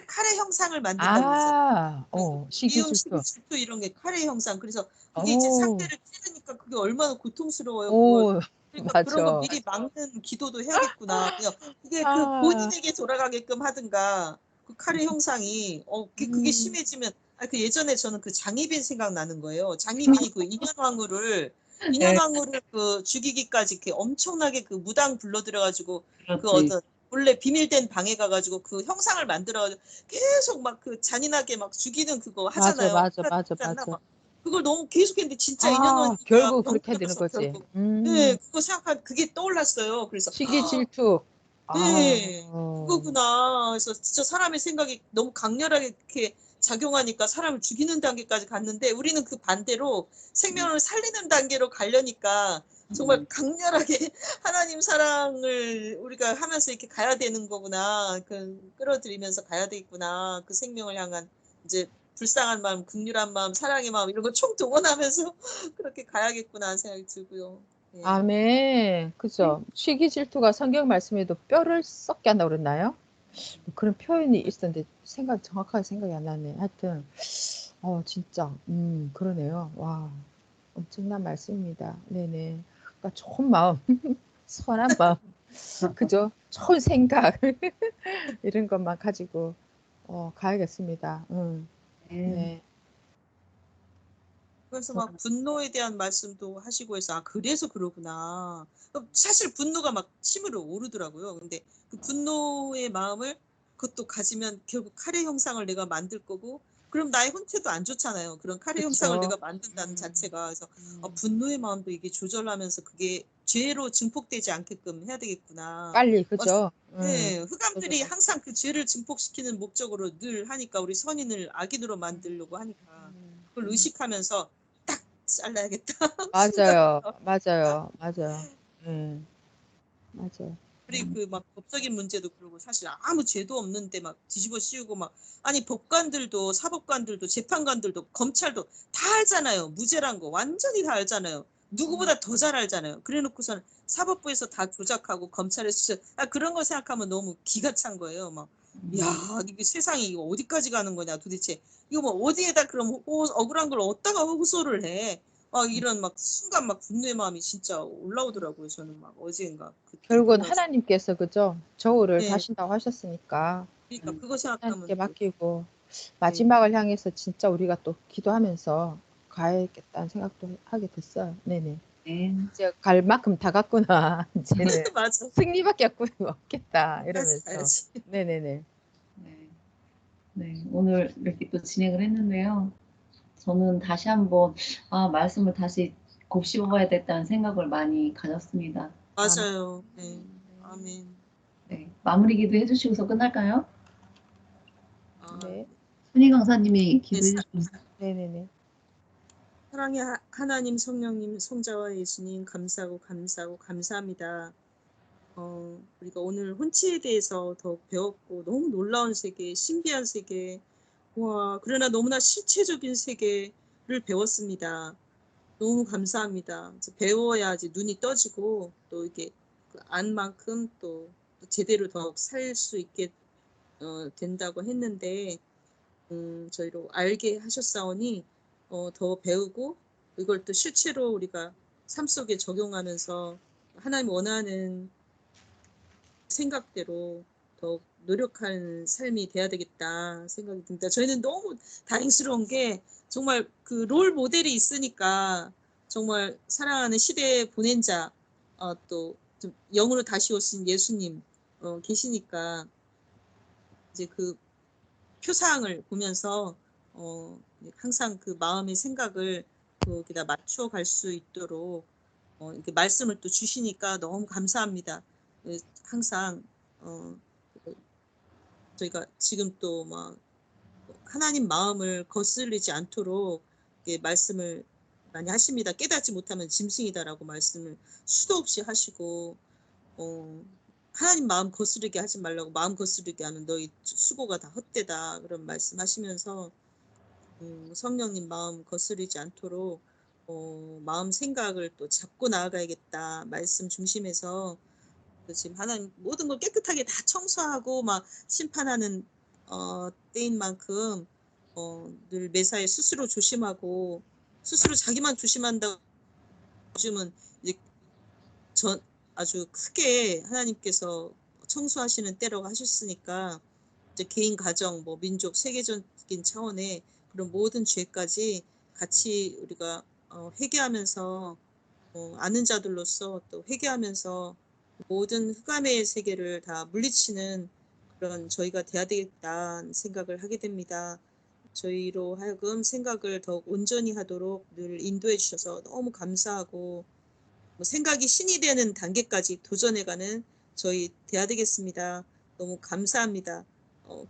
칼의 형상을 만든다고 그랬어요. 시기 미움, 시기, 질투. 질투 이런 게 칼의 형상. 그래서 그게 이제 오, 상대를 찌르니까 그게 얼마나 고통스러워요. 그걸. 오, 그러니까 그런 거 맞아. 미리 막는 기도도 해야겠구나. 그냥 그게 그 아, 본인에게 돌아가게끔 하든가 그 칼의 형상이 그게 음, 심해지면 그 예전에 저는 그 장희빈 생각나는 거예요. 장희빈이 그 네, 인현왕후를 그 죽이기까지 이렇게 엄청나게 그 무당 불러들여가지고 그 그렇지. 어떤 원래 비밀된 방에 가가지고 그 형상을 만들어가지고 계속 막 그 잔인하게 막 죽이는 그거 맞아, 하잖아요. 맞아, 맞아, 않나 맞아. 막 그걸 너무 계속했는데 진짜 인현왕후가 결국 그렇게 되는 영접해서 거지. 결국 그거 생각한 그게 떠올랐어요. 그래서 시기 질투. 네, 아, 그거구나. 그래서 진짜 사람의 생각이 너무 강렬하게 이렇게 작용하니까 사람을 죽이는 단계까지 갔는데 우리는 그 반대로 생명을 살리는 단계로 가려니까 정말 음, 강렬하게 하나님 사랑을 우리가 하면서 이렇게 가야 되는 거구나. 끌어들이면서 가야 되겠구나. 그 생명을 향한 이제 불쌍한 마음, 긍휼한 마음, 사랑의 마음 이런 거 총동원하면서 그렇게 가야겠구나 하는 생각이 들고요. 예. 아멘. 그죠. 시기 질투가 성경 말씀에도 뼈를 썩게 한다고 그랬나요? 그런 표현이 있었는데 정확하게 생각이 안 나네. 하여튼 진짜 그러네요. 와, 엄청난 말씀입니다. 네네. 그러니까 좋은 마음, 선한 마음, 그죠? 좋은 생각 이런 것만 가지고 가야겠습니다. 네. 네. 그래서 저- 막 분노에 대한 말씀도 하시고 해서 그래서 그러구나. 사실 분노가 막 치밀어 오르더라고요. 근데 그 분노의 마음을 그것도 가지면 결국 카레 형상을 내가 만들 거고 그럼 나의 혼태도 안 좋잖아요. 그런 카레 형상을 그쵸. 내가 만든다는 음, 자체가. 그래서 음. 분노의 마음도 이게 조절하면서 그게 죄로 증폭되지 않게끔 해야 되겠구나. 빨리, 그죠? 네, 흑암들이 조절하고. 항상 그 죄를 증폭시키는 목적으로 늘 하니까 우리 선인을 악인으로 만들려고 하니까 그걸 의식하면서 딱 잘라야겠다. 순간 맞아요. 맞아요. 맞아요. 맞아요. 우리 그 막 법적인 문제도 그러고 사실 아무 죄도 없는데 막 뒤집어 씌우고 막 아니 법관들도 사법관들도 재판관들도 검찰도 다 알잖아요. 무죄란 거 완전히 다 알잖아요. 누구보다 더 잘 알잖아요. 그래놓고서는 사법부에서 다 조작하고 검찰에서 그런 거 생각하면 너무 기가 찬 거예요. 막 야, 이게 세상이 이거 어디까지 가는 거냐 도대체. 이거 뭐 어디에다 그럼 억울한 걸 어디다가 호소를 해. 이런 막 순간 막 분노의 마음이 진짜 올라오더라고요. 저는 막 어제인가 그때 결국은 그래가지고. 하나님께서, 그죠? 저울을 네, 다신다고 하셨으니까 그러니까 그거 하나님께 생각하면 또 맡기고 네, 마지막을 향해서 진짜 우리가 또 기도하면서 가야겠다는 생각도 하게 됐어요. 네네. 네. 이제 갈 만큼 다 갔구나. 이제는 맞아. 승리밖에 없겠다. 가야지, 이러면서. 가야지. 네네네. 네. 네. 오늘 이렇게 또 진행을 했는데요. 저는 다시 한번 말씀을 다시 곱씹어 봐야 겠다는 생각을 많이 가졌습니다. 아멘. 맞아요. 네, 아멘. 네. 마무리 기도 해주시고서 끝날까요? 아, 네. 순희 강사님이 네, 기도해 주시면. 네네네. 사랑의 하나님, 성령님, 성자와 예수님 감사하고 감사하고 감사합니다. 우리가 오늘 혼치에 대해서 더 배웠고 너무 놀라운 세계, 신비한 세계, 와, 그러나 너무나 실체적인 세계를 배웠습니다. 너무 감사합니다. 이제 배워야지 눈이 떠지고 또 이게 안 만큼 또 제대로 더 살 수 있게 된다고 했는데 저희로 알게 하셨사오니 더 배우고 이걸 또 실제로 우리가 삶 속에 적용하면서 하나님 원하는 생각대로 더 노력하는 삶이 돼야 되겠다 생각이 듭니다. 저희는 너무 다행스러운 게 정말 그 롤 모델이 있으니까 정말 사랑하는 시대에 보낸 자, 또 좀 영으로 다시 오신 예수님 계시니까 이제 그 표상을 보면서 항상 그 마음의 생각을 거기다 맞춰 갈 수 있도록 이렇게 말씀을 또 주시니까 너무 감사합니다. 항상 저희가 지금 또 막 하나님 마음을 거스르지 않도록 말씀을 많이 하십니다. 깨닫지 못하면 짐승이다라고 말씀을 수도 없이 하시고 하나님 마음 거스르게 하지 말라고 마음 거스르게 하면 너희 수고가 다 헛되다 그런 말씀하시면서 성령님 마음 거스르지 않도록 마음 생각을 또 잡고 나아가야겠다 말씀 중심에서 지금 하나님 모든 걸 깨끗하게 다 청소하고 막 심판하는 때인 만큼 늘 매사에 스스로 조심하고 스스로 자기만 조심한다고 요즘은 이제 전 아주 크게 하나님께서 청소하시는 때라고 하셨으니까 이제 개인 가정 뭐 민족 세계적인 차원의 그런 모든 죄까지 같이 우리가 회개하면서 아는 자들로서 또 회개하면서 모든 흑암의 세계를 다 물리치는 그런 저희가 돼야 되겠다는 생각을 하게 됩니다. 저희로 하여금 생각을 더욱 온전히 하도록 늘 인도해 주셔서 너무 감사하고 생각이 신이 되는 단계까지 도전해가는 저희 돼야 되겠습니다. 너무 감사합니다.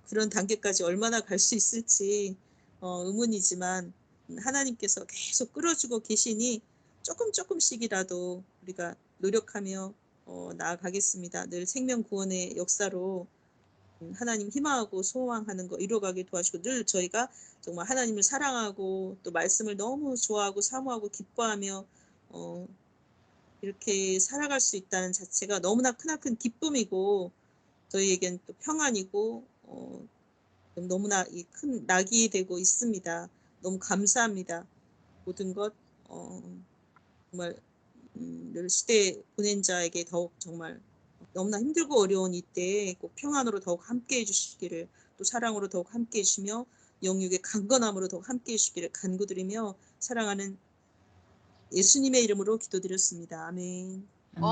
그런 단계까지 얼마나 갈 수 있을지 의문이지만 하나님께서 계속 끌어주고 계시니 조금씩이라도 우리가 노력하며 나아가겠습니다. 늘 생명 구원의 역사로 하나님 희망하고 소망하는 거 이루어가게 도와주시고 늘 저희가 정말 하나님을 사랑하고 또 말씀을 너무 좋아하고 사모하고 기뻐하며 이렇게 살아갈 수 있다는 자체가 너무나 크나큰 기쁨이고 저희에겐 또 평안이고 너무나 이 큰 낙이 되고 있습니다. 너무 감사합니다. 모든 것 정말 늘 시대 보낸 자에게 더욱 정말 너무나 힘들고 어려운 이때에 꼭 평안으로 더욱 함께해 주시기를 또 사랑으로 더욱 함께해 주시며 영육의 강건함으로 더욱 함께해 주시기를 간구드리며 사랑하는 예수님의 이름으로 기도드렸습니다. 아멘. 어,